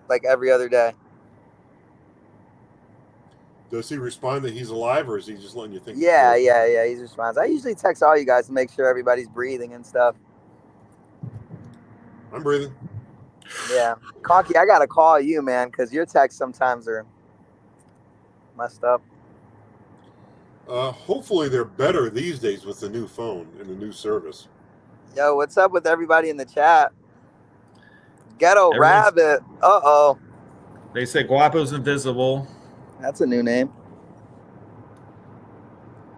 like every other day. Does he respond that he's alive, or is he just letting you think? Yeah. He responds. I usually text all you guys to make sure everybody's breathing and stuff. I'm breathing. Yeah, Conky, I gotta call you, man, because your texts sometimes are messed up. Hopefully they're better these days with the new phone and the new service. Yo, what's up with everybody in the chat? Ghetto Everyone's- Rabbit. Uh-oh. They say Guapo's invisible. That's a new name.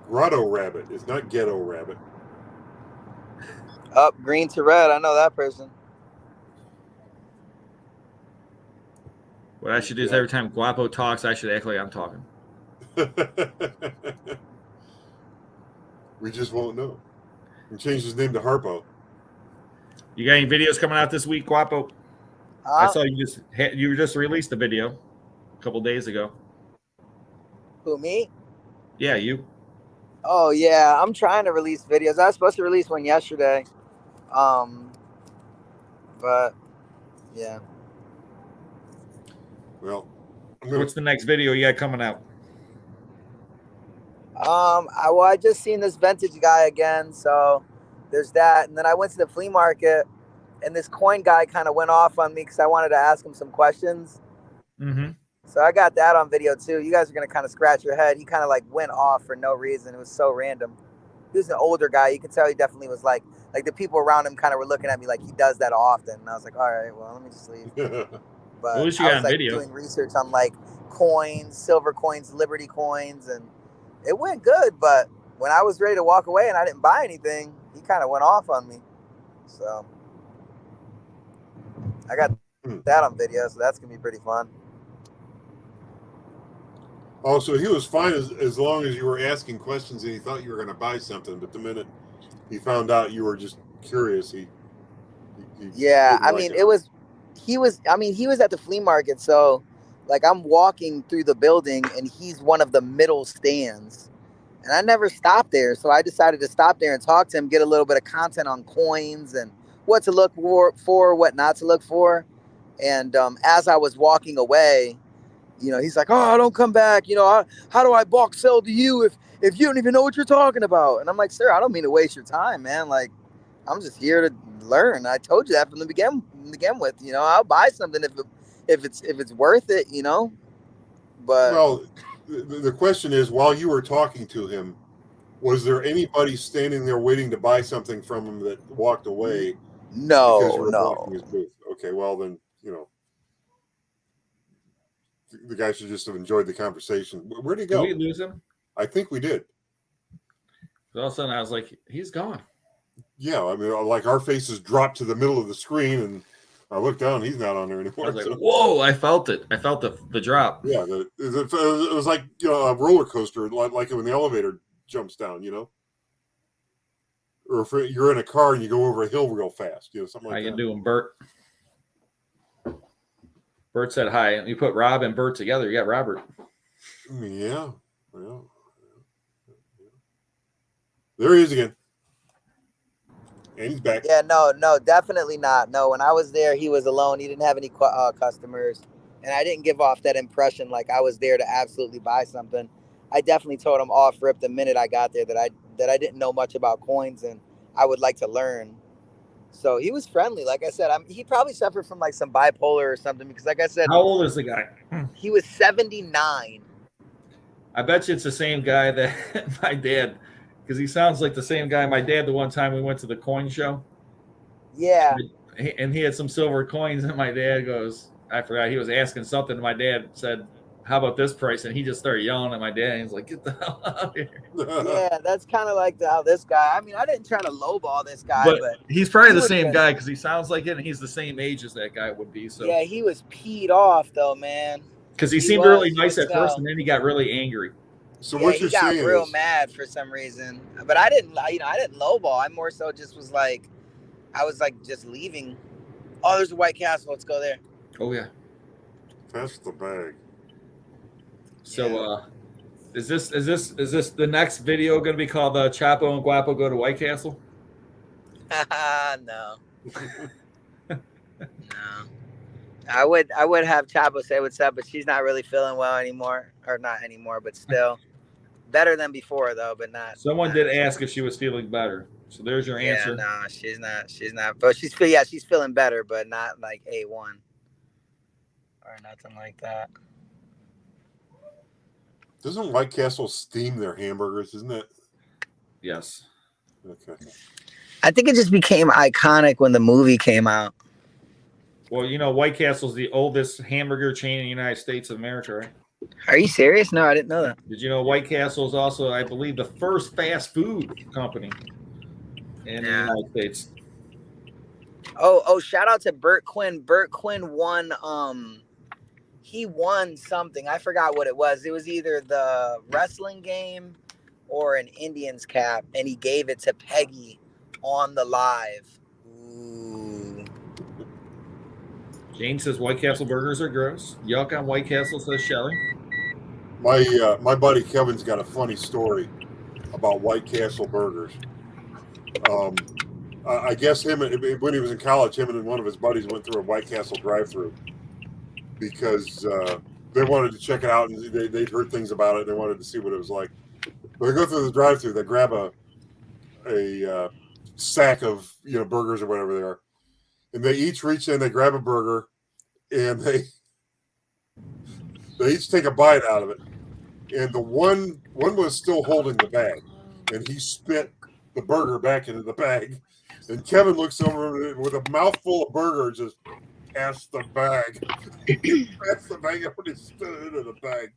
Grotto Rabbit. It's not Ghetto Rabbit. Up green to red. I know that person. What I should do is every time Guapo talks, I should act like I'm talking. We just won't know. We changed his name to Harpo. You got any videos coming out this week, Guapo? I saw you just released a video a couple days ago. Who, me? Yeah, you. Oh, yeah. I'm trying to release videos. I was supposed to release one yesterday. But, yeah. Well, What's the next video you got coming out? I just seen this vintage guy again, so there's that. And then I went to the flea market, and this coin guy kind of went off on me because I wanted to ask him some questions. Mm-hmm. So I got that on video too. You guys are gonna kind of scratch your head. He kind of like went off for no reason. It was so random. He was an older guy. You could tell he definitely was like the people around him kind of were looking at me like he does that often. And I was like, all right, well, let me just leave. But At least you I got was like video. doing research on like coins, silver coins, Liberty coins, and it went good. But when I was ready to walk away and I didn't buy anything, he kind of went off on me. So I got that on video, so that's gonna be pretty fun. Oh, so he was fine as long as you were asking questions and he thought you were going to buy something. But the minute he found out you were just curious, he yeah, didn't I like mean, it. he was at the flea market. So like I'm walking through the building and he's one of the middle stands. And I never stopped there. So I decided to stop there and talk to him, get a little bit of content on coins and what to look for, what not to look for. And as I was walking away, you know, he's like, oh, don't come back. You know, how do I bulk sell to you if you don't even know what you're talking about? And I'm like, sir, I don't mean to waste your time, man. Like, I'm just here to learn. I told you that from the begin with. You know, I'll buy something if it's worth it. You know, but Well, the question is, while you were talking to him, was there anybody standing there waiting to buy something from him that walked away? Because you were blocking his booth? Okay, well then, you know, the guy should just have enjoyed the conversation. Where'd he go? Did we lose him? I think we did. All of a sudden, I was like, he's gone. Yeah, I mean, like our faces dropped to the middle of the screen, and I looked down. He's not on there anymore. I was like, whoa! I felt it. I felt the drop. Yeah, it was like, you know, a roller coaster, like when the elevator jumps down, you know, or if you're in a car and you go over a hill real fast, you know, something like that. How you doing, Bert? Bert said hi. You put Rob and Bert together, you got Robert. Yeah, well, there he is again, and he's back. yeah, no, definitely not. No, when I was there, he was alone. He didn't have any customers, and I didn't give off that impression like I was there to absolutely buy something. I definitely told him off rip the minute I got there that I didn't know much about coins and I would like to learn. So he was friendly. Like I said, he probably suffered from like some bipolar or something because, like I said, How old is the guy? he was 79. I bet you it's the same guy that my dad, because he sounds like the same guy my dad. The one time we went to the coin show, Yeah. and he had some silver coins, and my dad goes, I forgot, he was asking something, and my dad said, how about this price? And he just started yelling at my dad. And he's like, get the hell out of here. Yeah, that's kind of like how this guy. I mean, I didn't try to lowball this guy, but he's probably he the would've same been- guy because he sounds like it, and he's the same age as that guy would be. So yeah, he was peed off though, man. because he He seemed was, really you nice could at first, tell. and then he got really angry. So Yeah, what he you're got saying real is, mad for some reason. But I didn't, I didn't lowball. I more so just was like, I was like just leaving. Oh, there's a White Castle. Let's go there. Oh yeah. pass the bag. So is this the next video going to be called Chapo and Guapo Go to White Castle? No. No. I would have Chapo say what's up, but she's not really feeling well anymore. Or not anymore, but still. Better than before though, but not. Someone did ask if she was feeling better. So there's your Yeah, answer. no, she's not. She's not. But she's feeling better, but not like A1 or nothing like that. Doesn't White Castle steam their hamburgers? Isn't it? Yes. Okay. I think it just became iconic when the movie came out. Well, you know, White Castle's the oldest hamburger chain in the United States of America, right? Are you serious? No, I didn't know that. Did you know White Castle is also, I believe, the first fast food company in the United States? Oh, shout out to Bert Quinn. Bert Quinn won he won something. I forgot what it was. It was either the wrestling game or an Indians cap, and he gave it to Peggy on the live. Ooh. Jane says White Castle burgers are gross. Yuck on White Castle, says Shelly. My buddy Kevin's got a funny story about White Castle burgers. I guess when he was in college, him and one of his buddies went through a White Castle drive-through because they wanted to check it out, and they'd heard things about it. They wanted to see what it was like. But they go through the drive-through. They grab a sack of burgers or whatever they are, and they each reach in. They grab a burger, and they each take a bite out of it. And the one was still holding the bag, and he spit the burger back into the bag. And Kevin looks over with a mouthful of burger, just pass the bag. Pass the bag out and spit it into the bag.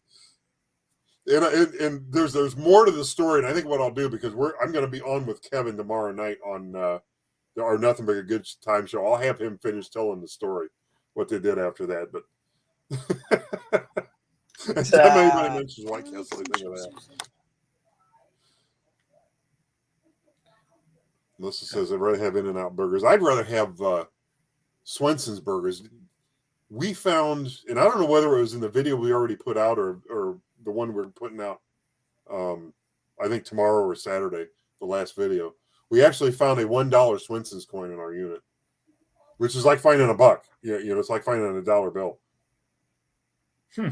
And there's more to the story, and I think what I'll do, because I'm going to be on with Kevin tomorrow night on our Nothing But a Good Time show. I'll have him finish telling the story, what they did after that. But anytime anybody mentions White Castle, I think of that. Melissa says I'd rather have In-N-Out burgers. I'd rather have Swenson's burgers. We found, and I don't know whether it was in the video we already put out or the one we're putting out, I think tomorrow or Saturday, the last video. We actually found a $1 Swenson's coin in our unit, which is like finding a buck. It's like finding a dollar bill.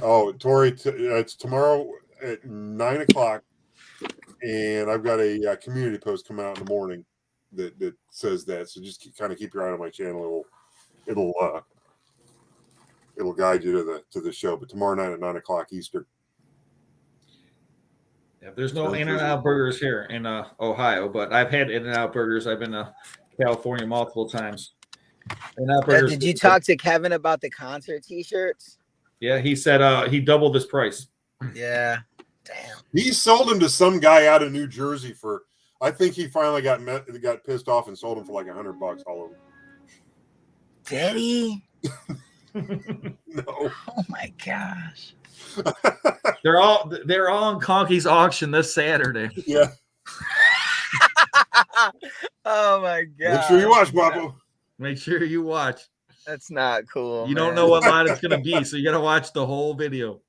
Oh, Tori, it's tomorrow at 9 o'clock, and I've got a community post coming out in the morning that says that. So just kind of keep your eye on my channel. It'll guide you to the show. But tomorrow night at 9 o'clock Eastern. Yeah, there's no In-N-Out burgers here in Ohio, but I've had In-N-Out burgers. I've been to California multiple times. In-N-Out burgers. Did you talk to Kevin about the concert T-shirts? Yeah, he said he doubled his price. Yeah. Damn. He sold them to some guy out of New Jersey for. I think he finally got pissed off and sold them for like $100 all of them. Did he? No. Oh my gosh. They're all on Conky's auction this Saturday. Yeah. Oh my god. Make sure you watch, Bobo. Make sure you watch. That's not cool. You don't know what line it's gonna be, so you gotta watch the whole video.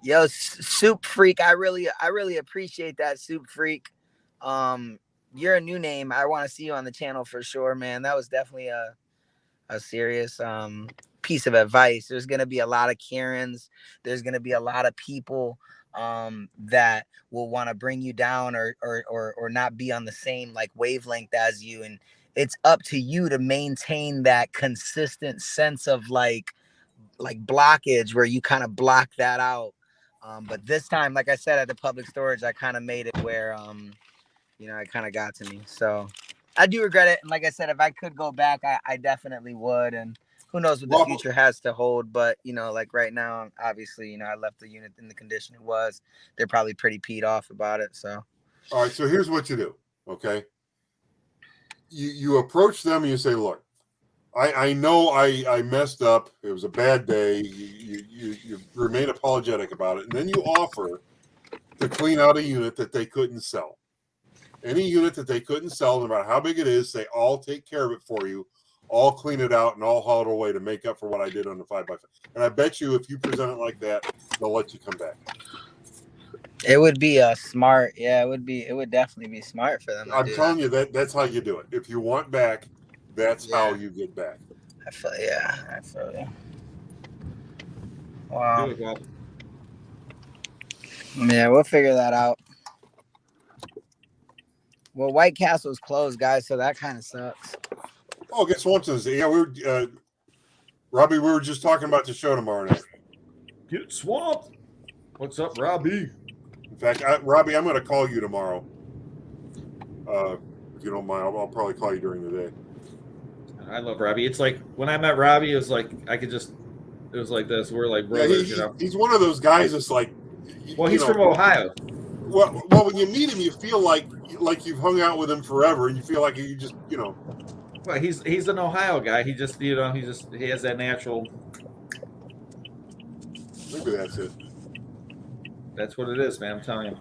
Yo, Soup Freak, I really appreciate that, Soup Freak. You're a new name. I want to see you on the channel for sure, man. That was definitely a serious piece of advice. There's gonna be a lot of Karens. There's gonna be a lot of people that will want to bring you down or not be on the same like wavelength as you, and it's up to you to maintain that consistent sense of like blockage where you kind of block that out. But this time, like I said, at the public storage, I kind of made it where it kind of got to me. So I do regret it, and like I said, if I could go back, I definitely would. And who knows what the future has to hold, but like right now, obviously, I left the unit in the condition it was. They're probably pretty peed off about it. So all right, so here's what you do. Okay, you approach them and you say, look, I know I messed up, it was a bad day, you remain apologetic about it, and then you offer to clean out a unit that they couldn't sell. Any unit that they couldn't sell, no matter how big it is, they all take care of it for you. I'll clean it out and I'll haul it away to make up for what I did on the 5x5. And I bet you if you present it like that, they'll let you come back. it would be a smart. Yeah, it would definitely be smart for them. I'm telling you that's how you do it. If you want back, that's how you get back. I feel you. Wow. Yeah, we'll figure that out. Well, White Castle's closed, guys, so that kind of sucks. Oh, guess what? Yeah, Robbie, we were just talking about the show tomorrow night. Get swamped. What's up, Robbie? In fact, Robbie, I'm going to call you tomorrow. If you don't mind, I'll probably call you during the day. I love Robbie. It's like when I met Robbie, it was like it was like this. We're like brothers, He's one of those guys that's like. Well, he's from Ohio. Well, when you meet him, you feel like you've hung out with him forever, and you feel like you just, Well, he's an Ohio guy. He just, he has that natural. Maybe that's it. That's what it is, man. I'm telling you,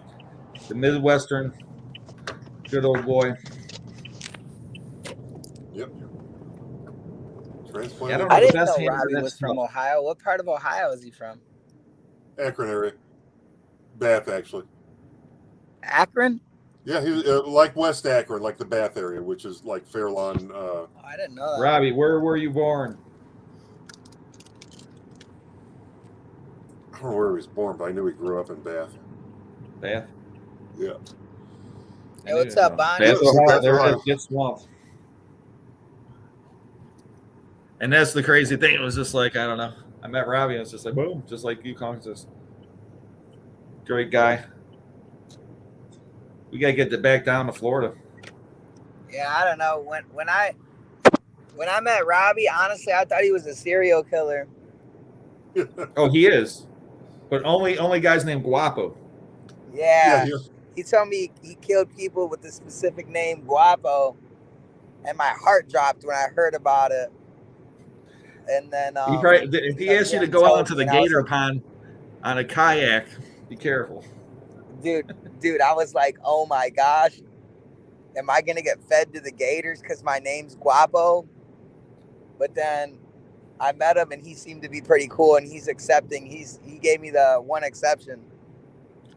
the Midwestern, good old boy. Yep. Transplant. Yeah, I the didn't best know hands Robbie in that was from stuff. Ohio. What part of Ohio is he from? Akron area. Bath, actually. Akron? Yeah, he was like West Akron, like the Bath area, which is like Fairlawn. Oh, I didn't know that. Robbie, where were you born? I don't know where he was born, but I knew he grew up in Bath. Bath. Yeah. Hey, what's up, Bonnie? Bath, Yes, Ohio. Bath, There it Ohio. is. Get swamped. And that's the crazy thing. It was just like, I don't know. I met Robbie, and it's just like, boom, just like you, Conkys. Great guy. We gotta get back down to Florida. Yeah, I don't know. When I met Robbie, honestly, I thought he was a serial killer. Oh, he is, but only guys named Guapo. Yeah. Yeah. He told me he killed people with the specific name Guapo, and my heart dropped when I heard about it. And then He probably, if he asked you to go out to the gator pond on a kayak, be careful. Dude, I was like, oh my gosh, am I gonna get fed to the gators because my name's Guapo? But then I met him and he seemed to be pretty cool, and he's accepting. He gave me the one exception.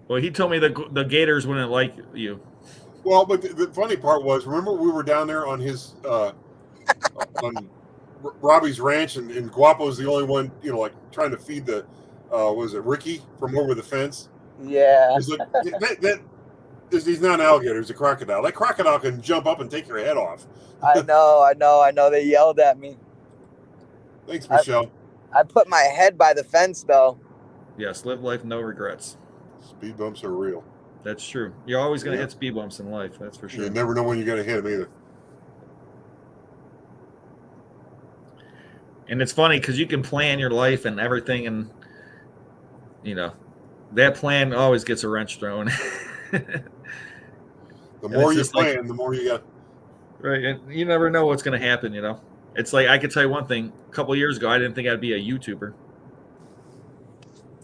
Well, he told me the gators wouldn't like you. Well, but the funny part was, remember we were down there on his on Robbie's ranch, and Guapo's the only one, like trying to feed the was it Ricky from over the fence? Yeah. He's like, he's not an alligator, he's a crocodile. That crocodile can jump up and take your head off. I know. They yelled at me. Thanks, Michelle. I put my head by the fence though. Yes, live life, no regrets. Speed bumps are real. That's true. You're always going to hit speed bumps in life. That's for sure. You never know when you're going to hit them either. And it's funny because you can plan your life and everything, and that plan always gets a wrench thrown. The more you plan, the more you got. Right, and you never know what's going to happen. It's like I could tell you one thing. A couple of years ago, I didn't think I'd be a YouTuber.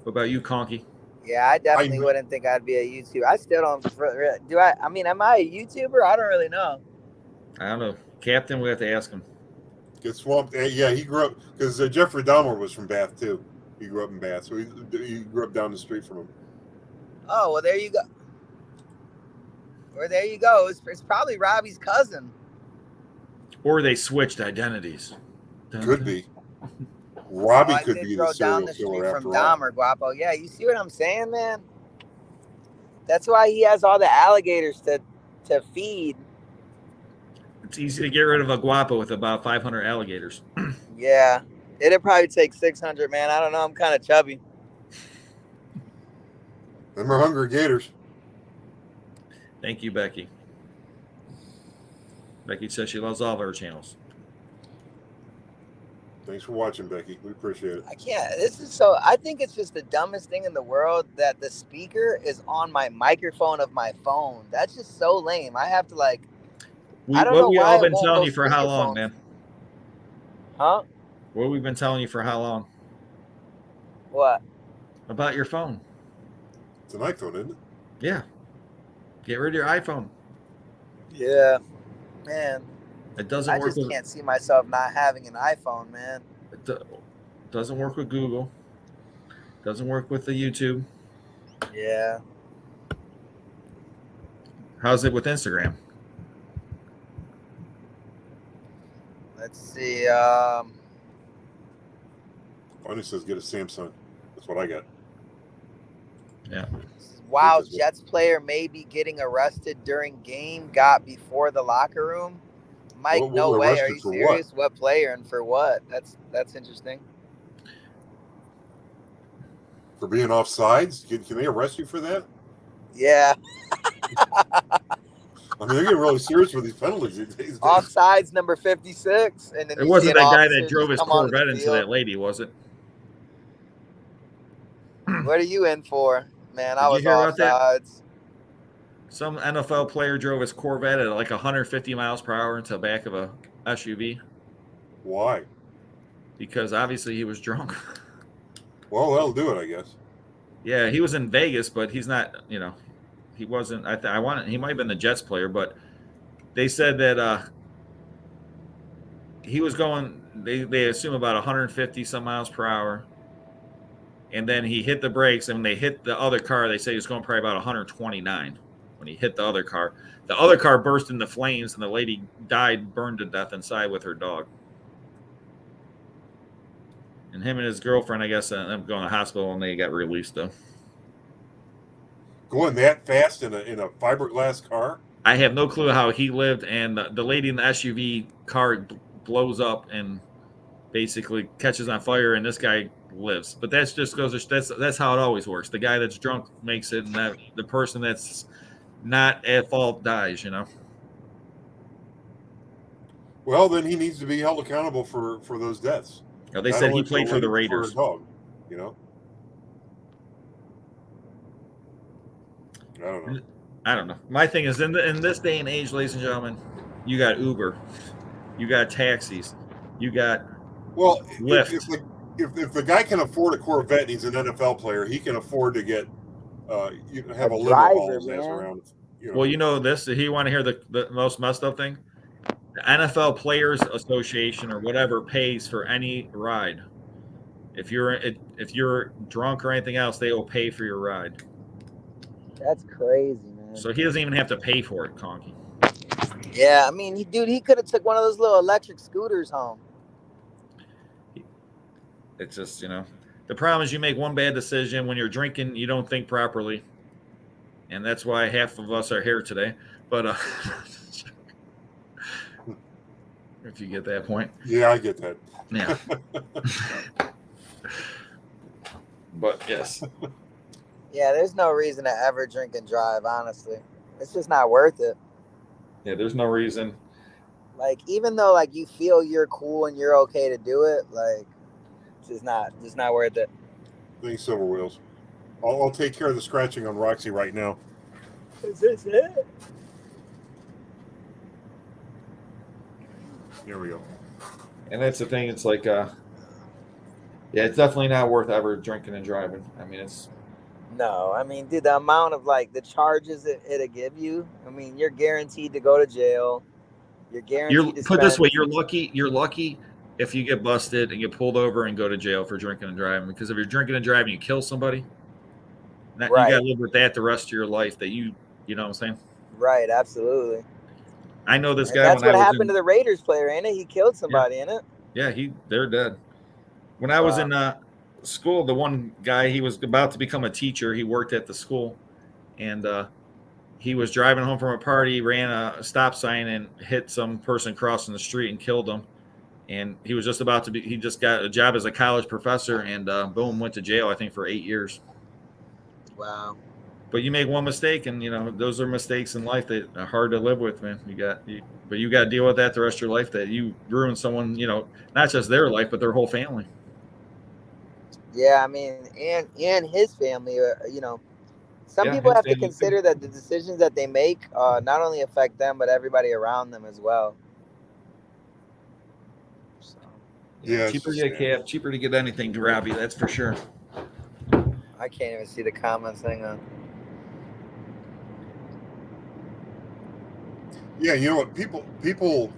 What about you, Conky? Yeah, I definitely wouldn't think I'd be a YouTuber. I still don't. Do I? I mean, am I a YouTuber? I don't really know. I don't know. Captain, we have to ask him. Get swamped. Yeah, he grew up because Jeffrey Dahmer was from Bath too. He grew up in Bath, so he grew up down the street from him. Oh, well, there you go. Or there you go. It's probably Robbie's cousin. Or they switched identities. Could be. Robbie I could did be grow the serial down the killer street after from all. Dahmer, Guapo. Yeah, you see what I'm saying, man? That's why he has all the alligators to feed. It's easy to get rid of a Guapo with about 500 alligators. Yeah. It'd probably take 600, man. I don't know. I'm kind of chubby. Them are hungry gators. Thank you, Becky. Becky says she loves all of our channels. Thanks for watching, Becky. We appreciate it. I can't. I think it's just the dumbest thing in the world that the speaker is on my microphone of my phone. That's just so lame. I have to I don't know What we why all it been won't telling go you for how long, speakerphone. man? Huh? What we've been telling you for how long? What? About your phone. It's an iPhone, isn't it? Yeah. Get rid of your iPhone. Yeah. Man. It doesn't I work just with, can't see myself not having an iPhone, man. doesn't work with Google. Doesn't work with the YouTube. Yeah. How's it with Instagram? Let's see. Finally says get a Samsung. That's what I got. Yeah. Wow, Jets player may be getting arrested during game. Got before the locker room. Mike, Well, no way. Are arrested you for serious? What? What player and for what? That's interesting. What For being off sides? Can they arrest you for that? Yeah, I mean, they're getting really serious with these penalties these days. offsides number 56, and then It you wasn't see an that guy officer that drove just his come onto the Corvette into field. that lady, was it? What are you in for, man? I Did you was hear about that? offsides. Some NFL player drove his Corvette at like 150 miles per hour into the back of a SUV Why? because obviously he was drunk. Well, that'll do it, I guess. Yeah, he was in Vegas, but he's not. He wasn't. He might have been the Jets player, but they said that he was going. They assume about 150 some miles per hour, and then he hit the brakes, and when they hit the other car, they say he was going probably about 129 when he hit the other car. The other car burst into flames, and the lady died, burned to death inside with her dog. And him and his girlfriend, I guess, ended up going to the hospital, and they got released though. Going that fast in a fiberglass car? I have no clue how he lived, and the lady in the SUV car blows up and basically catches on fire, and this guy lives. But that's just goes. That's how it always works. The guy that's drunk makes it, and the person that's not at fault dies. Well, then he needs to be held accountable for those deaths. They Not said he only played for the lady, Raiders. For a dog, I don't know. My thing is in this day and age, ladies and gentlemen, you got Uber, you got taxis, you got Lyft. If the guy can afford a Corvette and he's an NFL player, he can afford to get have a limo driver, haul his ass man. around. Well, you know this. Do you want to hear the most messed up thing? The NFL Players Association or whatever pays for any ride. If you're drunk or anything else, they will pay for your ride. That's crazy, man. So he doesn't even have to pay for it, Conky. Yeah, I mean, he could have took one of those little electric scooters home. It's just, the problem is you make one bad decision when you're drinking, you don't think properly. And that's why half of us are here today. But if you get that point. Yeah, I get that. Yeah. But yes. Yeah, there's no reason to ever drink and drive, honestly. It's just not worth it. Yeah, there's no reason. Like, even though like you feel you're cool and you're okay to do it, like it's just not worth it. Thanks, Silver Wheels. I'll take care of the scratching on Roxy right now. Is this it? Here we go. And that's the thing. It's like, yeah, it's definitely not worth ever drinking and driving. I mean, it's. No, I mean, dude, the amount of like the charges it'll give you. I mean, you're guaranteed to go to jail. You're guaranteed to put this spend- way, you're lucky if you get busted and get pulled over and go to jail for drinking and driving. Because if you're drinking and driving, you kill somebody. You got to live with that the rest of your life. That you know what I'm saying? Right, absolutely. I know this And guy. that's what happened to the Raiders player, ain't it? He killed somebody, ain't it? Yeah, they're dead. When I was in school, the one guy, he was about to become a teacher. He worked at the school, and he was driving home from a party, ran a stop sign and hit some person crossing the street and killed him. And he was just about to be. He just got a job as a college professor, and boom, went to jail. I think for 8 years. Wow. But you make one mistake, and those are mistakes in life that are hard to live with, man. But you got to deal with that the rest of your life. That you ruin someone, not just their life, but their whole family. Yeah, I mean, and his family, some people have to consider that the decisions that they make not only affect them, but everybody around them as well. So. Yeah, cheaper to get a cab, cheaper to get anything grabby, that's for sure. I can't even see the comments. Hang on. Yeah, you know what? People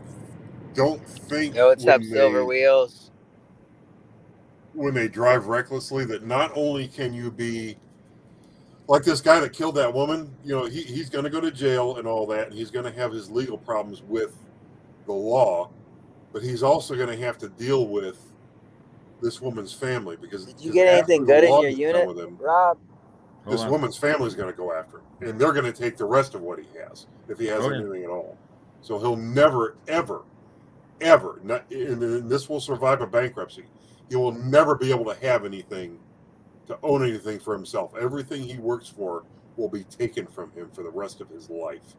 don't think. Yo, what's up, Silver Wheels? When they drive recklessly, that not only can you be like this guy that killed that woman, he's going to go to jail and all that, and he's going to have his legal problems with the law, but he's also going to have to deal with this woman's family because. Did you get anything good in your unit, Rob? This woman's family is going to go after him, and they're going to take the rest of what he has if he has anything at all. So he'll never, ever, and this will survive a bankruptcy. He will never be able to have anything to own anything for himself. Everything he works for will be taken from him for the rest of his life.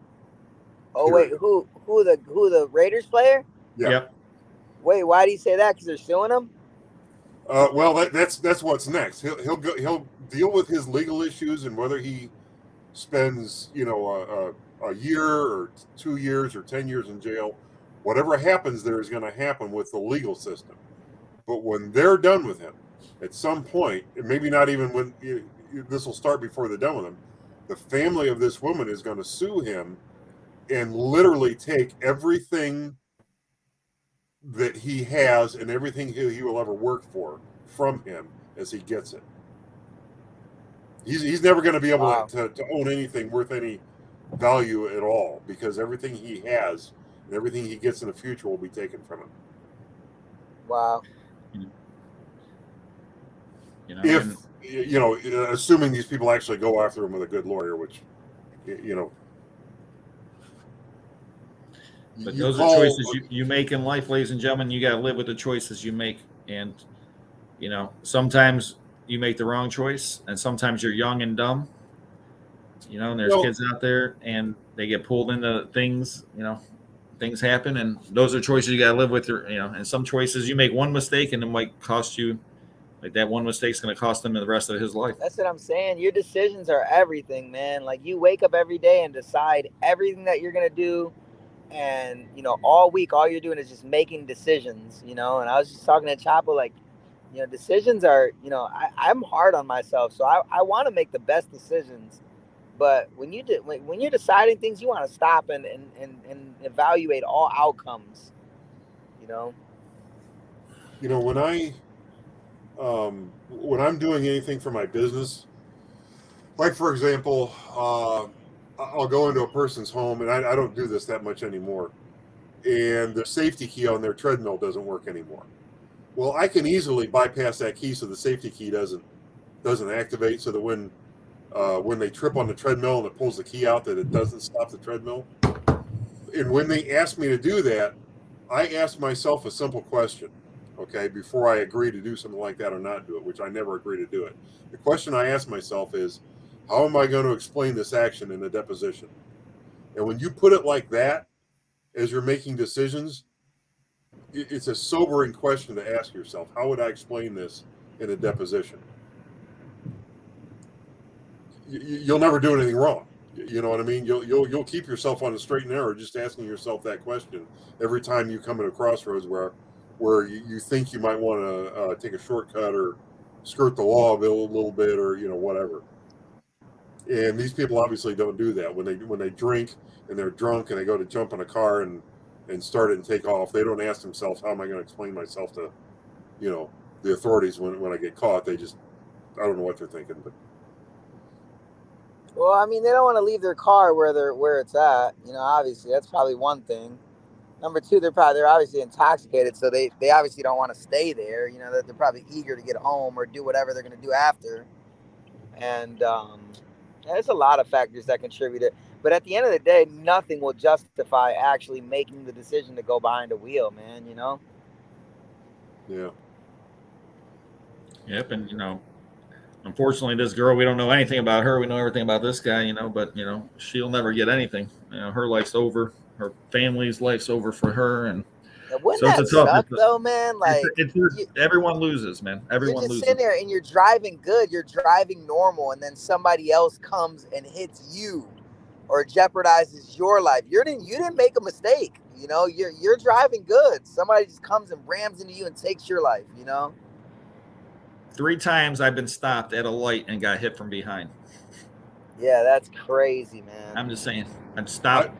Oh wait, who the Raiders player? Yeah. Yep. Wait, why do you say that? Because they're suing him? Well, that's what's next. He'll deal with his legal issues and whether he spends a year or 2 years or 10 years in jail. Whatever happens there is going to happen with the legal system. But when they're done with him, at some point, and maybe not even when this will start before they're done with him, the family of this woman is going to sue him and literally take everything that he has and everything he will ever work for from him as he gets it. He's never going to be able to own anything worth any value at all because everything he has and everything he gets in the future will be taken from him. Wow. Assuming these people actually go after him with a good lawyer, which, But those are choices you make in life, ladies and gentlemen. You got to live with the choices you make. And, sometimes you make the wrong choice and sometimes you're young and dumb, and there's kids out there and they get pulled into things, things happen. And those are choices you got to live with, and some choices you make one mistake and it might cost you, like that one mistake's going to cost him the rest of his life. That's what I'm saying. Your decisions are everything, man. Like you wake up every day and decide everything that you're going to do. And, all week, all you're doing is just making decisions, And I was just talking to Chapo, like, decisions are, I'm hard on myself. So I want to make the best decisions. But when you're deciding things, you want to stop and evaluate all outcomes, when I'm doing anything for my business, like, for example, I'll go into a person's home, and I don't do this that much anymore, and the safety key on their treadmill doesn't work anymore. Well, I can easily bypass that key so the safety key doesn't activate, so that when they trip on the treadmill and it pulls the key out, that it doesn't stop the treadmill. And when they ask me to do that, I ask myself a simple question, okay, before I agree to do something like that or not do it, which I never agree to do it. The question I ask myself is, how am I going to explain this action in a deposition? And when you put it like that, as you're making decisions, it's a sobering question to ask yourself. How would I explain this in a deposition? You'll never do anything wrong. You know what I mean? You'll keep yourself on the straight and narrow just asking yourself that question every time you come at a crossroads where you think you might want to take a shortcut or skirt the law a little bit or whatever. And these people obviously don't do that. When they drink and they're drunk and they go to jump in a car and start it and take off, they don't ask themselves, how am I going to explain myself to, the authorities when I get caught? They just, I don't know what they're thinking. But well, I mean, they don't want to leave their car where it's at. Obviously that's probably one thing. Number two, they're obviously intoxicated, so they obviously don't want to stay there. That they're probably eager to get home or do whatever they're going to do after. And there's a lot of factors that contribute it. But at the end of the day, nothing will justify actually making the decision to go behind a wheel, man, Yeah. Yep, and, unfortunately, this girl, we don't know anything about her. We know everything about this guy, but, she'll never get anything. Her life's over. Her family's life's over for her. And wouldn't that suck, though, man? Like, everyone loses, man. Everyone loses. You're just sitting there and you're driving good. You're driving normal. And then somebody else comes and hits you or jeopardizes your life. You didn't make a mistake. You're driving good. Somebody just comes and rams into you and takes your life, 3 times I've been stopped at a light and got hit from behind. Yeah, that's crazy, man. I'm just saying. I'm stopped.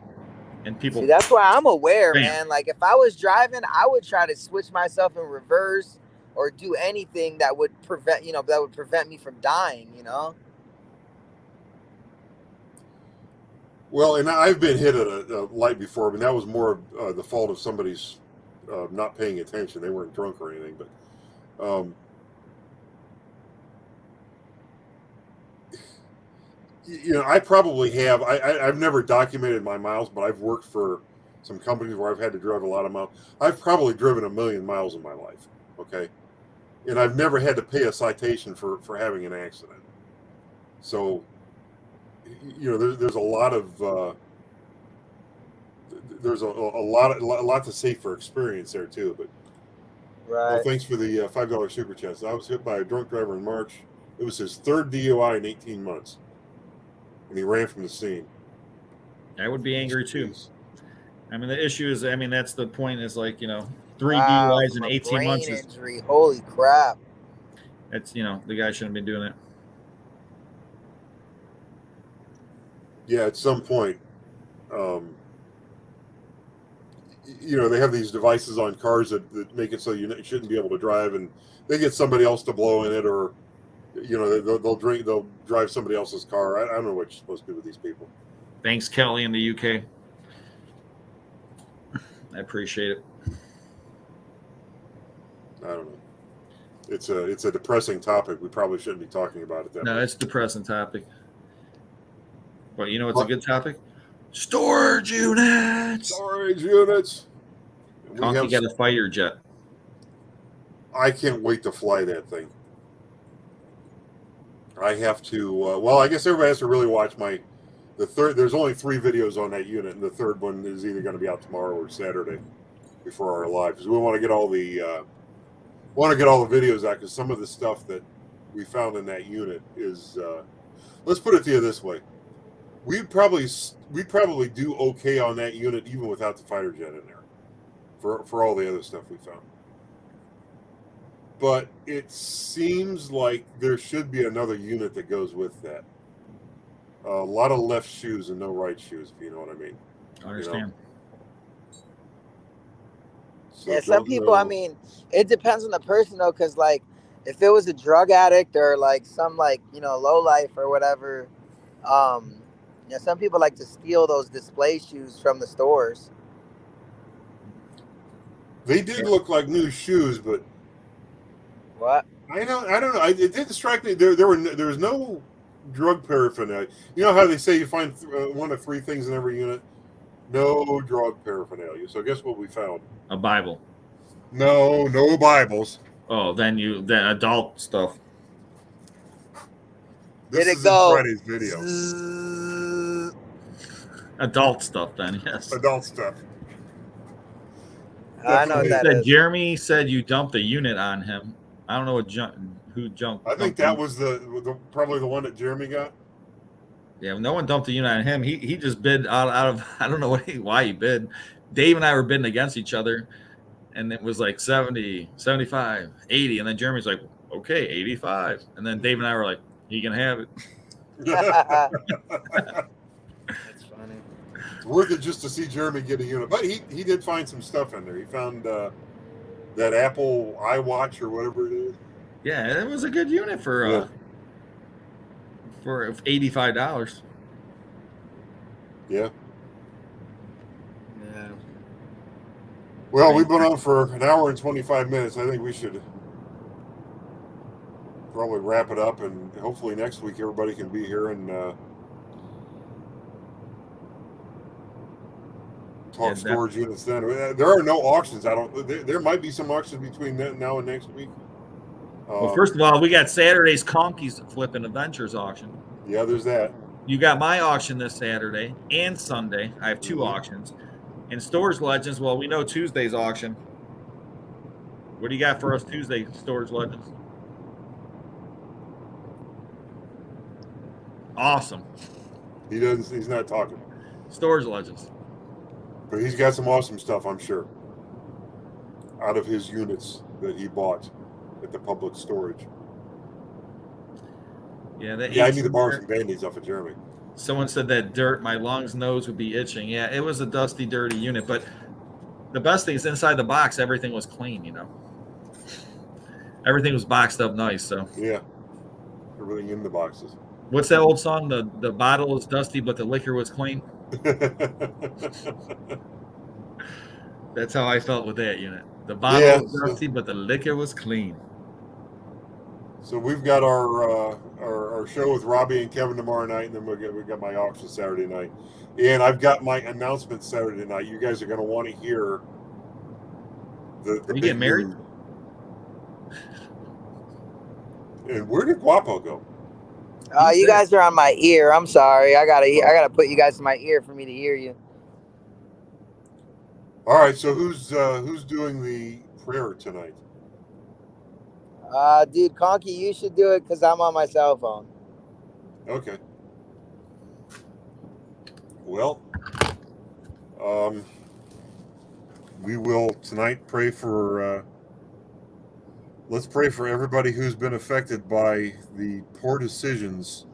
And people. See, that's why I'm aware, man. Like, if I was driving, I would try to switch myself in reverse or do anything that would prevent me from dying, Well, and I've been hit at a light before, but that was more of the fault of somebody's not paying attention. They weren't drunk or anything, but I probably have. I've never documented my miles, but I've worked for some companies where I've had to drive a lot of miles. I've probably driven 1 million miles in my life. Okay, and I've never had to pay a citation for having an accident. So, there's a lot of there's a lot to say for experience there too. But Right. thanks for the $5 super chat. I was hit by a drunk driver in March. It was his third DUI in 18 months, and he ran from the scene. I would be angry too. I mean, the issue is, that's the point. Is like 3 Wow, DUIs in from a 18 brain months. Injury. Holy crap! It's the guy shouldn't be doing it. Yeah, at some point, they have these devices on cars that make it so you shouldn't be able to drive, and they get somebody else to blow in it, or they'll drive somebody else's car. I don't know what you're supposed to do with these people. Thanks, Kelly in the UK. I appreciate it. I don't know. It's a depressing topic. We probably shouldn't be talking about it that No, much. it's a depressing topic. But it's a good topic? Storage units. Storage units. Conky got a fighter jet. I can't wait to fly that thing. I have to. I guess everybody has to really watch the third. There's only 3 videos on that unit, and the third one is either going to be out tomorrow or Saturday before our live, because we want to get all the videos out, because some of the stuff that we found in that unit is. Let's put it to you this way: we'd probably do okay on that unit even without the fighter jet in there, for all the other stuff we found. But it seems like there should be another unit that goes with that. A lot of left shoes and no right shoes, if you know what I mean. I understand. So some people, it depends on the person though, because like if it was a drug addict or like some low life or whatever, some people like to steal those display shoes from the stores. They did look like new shoes, but what? I don't know. It didn't strike me. There was no drug paraphernalia. You know how they say you find 1 of 3 things in every unit? No drug paraphernalia. So guess what we found? A Bible. No Bibles. Oh, then adult stuff. This Did it is go? in Friday's video. Adult stuff, then, yes. Adult stuff. I know what that is. Jeremy said you dumped a unit on him. I don't know who jumped. I think that was probably the one that Jeremy got. Yeah, no one dumped a unit on him. He just bid out of I don't know why he bid. Dave and I were bidding against each other, and it was like 70, 75, 80, and then Jeremy's like, okay, 85, and then Dave and I were like, he can have it. That's funny. It's worth it just to see Jeremy get a unit, but he did find some stuff in there. He found that Apple iWatch or whatever it is. Yeah, it was a good unit for $85. Yeah. Yeah. Well, we've been on for an hour and 25 minutes. I think we should probably wrap it up, and hopefully next week everybody can be here and talk storage units then. There are no auctions. There might be some auctions between now and next week. Well, first of all, we got Saturday's Conkys Flippin Adventures auction. Yeah, there's that. You got my auction this Saturday and Sunday. I have 2 auctions. And Storage Legends, well, we know Tuesday's auction. What do you got for us Tuesday, Storage Legends? Awesome. He's not talking. Storage Legends. But he's got some awesome stuff, I'm sure, out of his units that he bought at the public storage. Yeah, I need to borrow some Band-Aids off of Jeremy. Someone said that dirt, my lungs, nose would be itching. Yeah, it was a dusty, dirty unit, but the best thing is inside the box, everything was clean, Everything was boxed up nice, so. Yeah, everything in the boxes. What's that old song? The bottle was dusty, but the liquor was clean. That's how I felt with that unit. The bottle was dusty, but the liquor was clean. So we've got our show with Robbie and Kevin tomorrow night, and then we got my auction Saturday night, and I've got my announcement Saturday night. You guys are going to want to hear the you get married? And where did Guapo go? You guys are on my ear. I'm sorry. I gotta put you guys in my ear for me to hear you. All right, so who's doing the prayer tonight? Dude, Conky, you should do it because I'm on my cell phone. Okay. Well, we will tonight pray for. Let's pray for everybody who's been affected by the poor decisions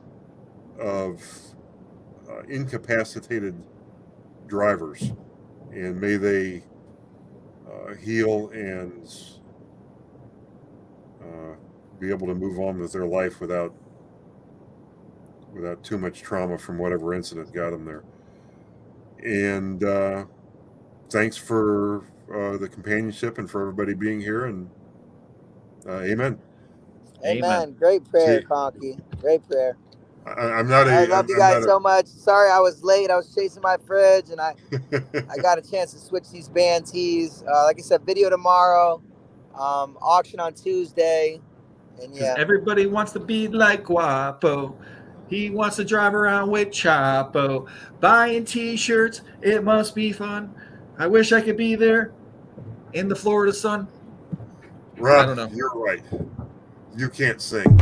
of incapacitated drivers, and may they heal and be able to move on with their life without too much trauma from whatever incident got them there. And thanks for the companionship and for everybody being here. And amen. Amen. Great prayer, Conky. Great prayer. I'm not. I love you guys so much. Sorry I was late. I was chasing my fridge, and I got a chance to switch these band tees. Like I said, video tomorrow, auction on Tuesday, and yeah. Everybody wants to be like Guapo. He wants to drive around with Chapo, buying T-shirts. It must be fun. I wish I could be there in the Florida sun. Rob, I don't know. You're right. You can't sing.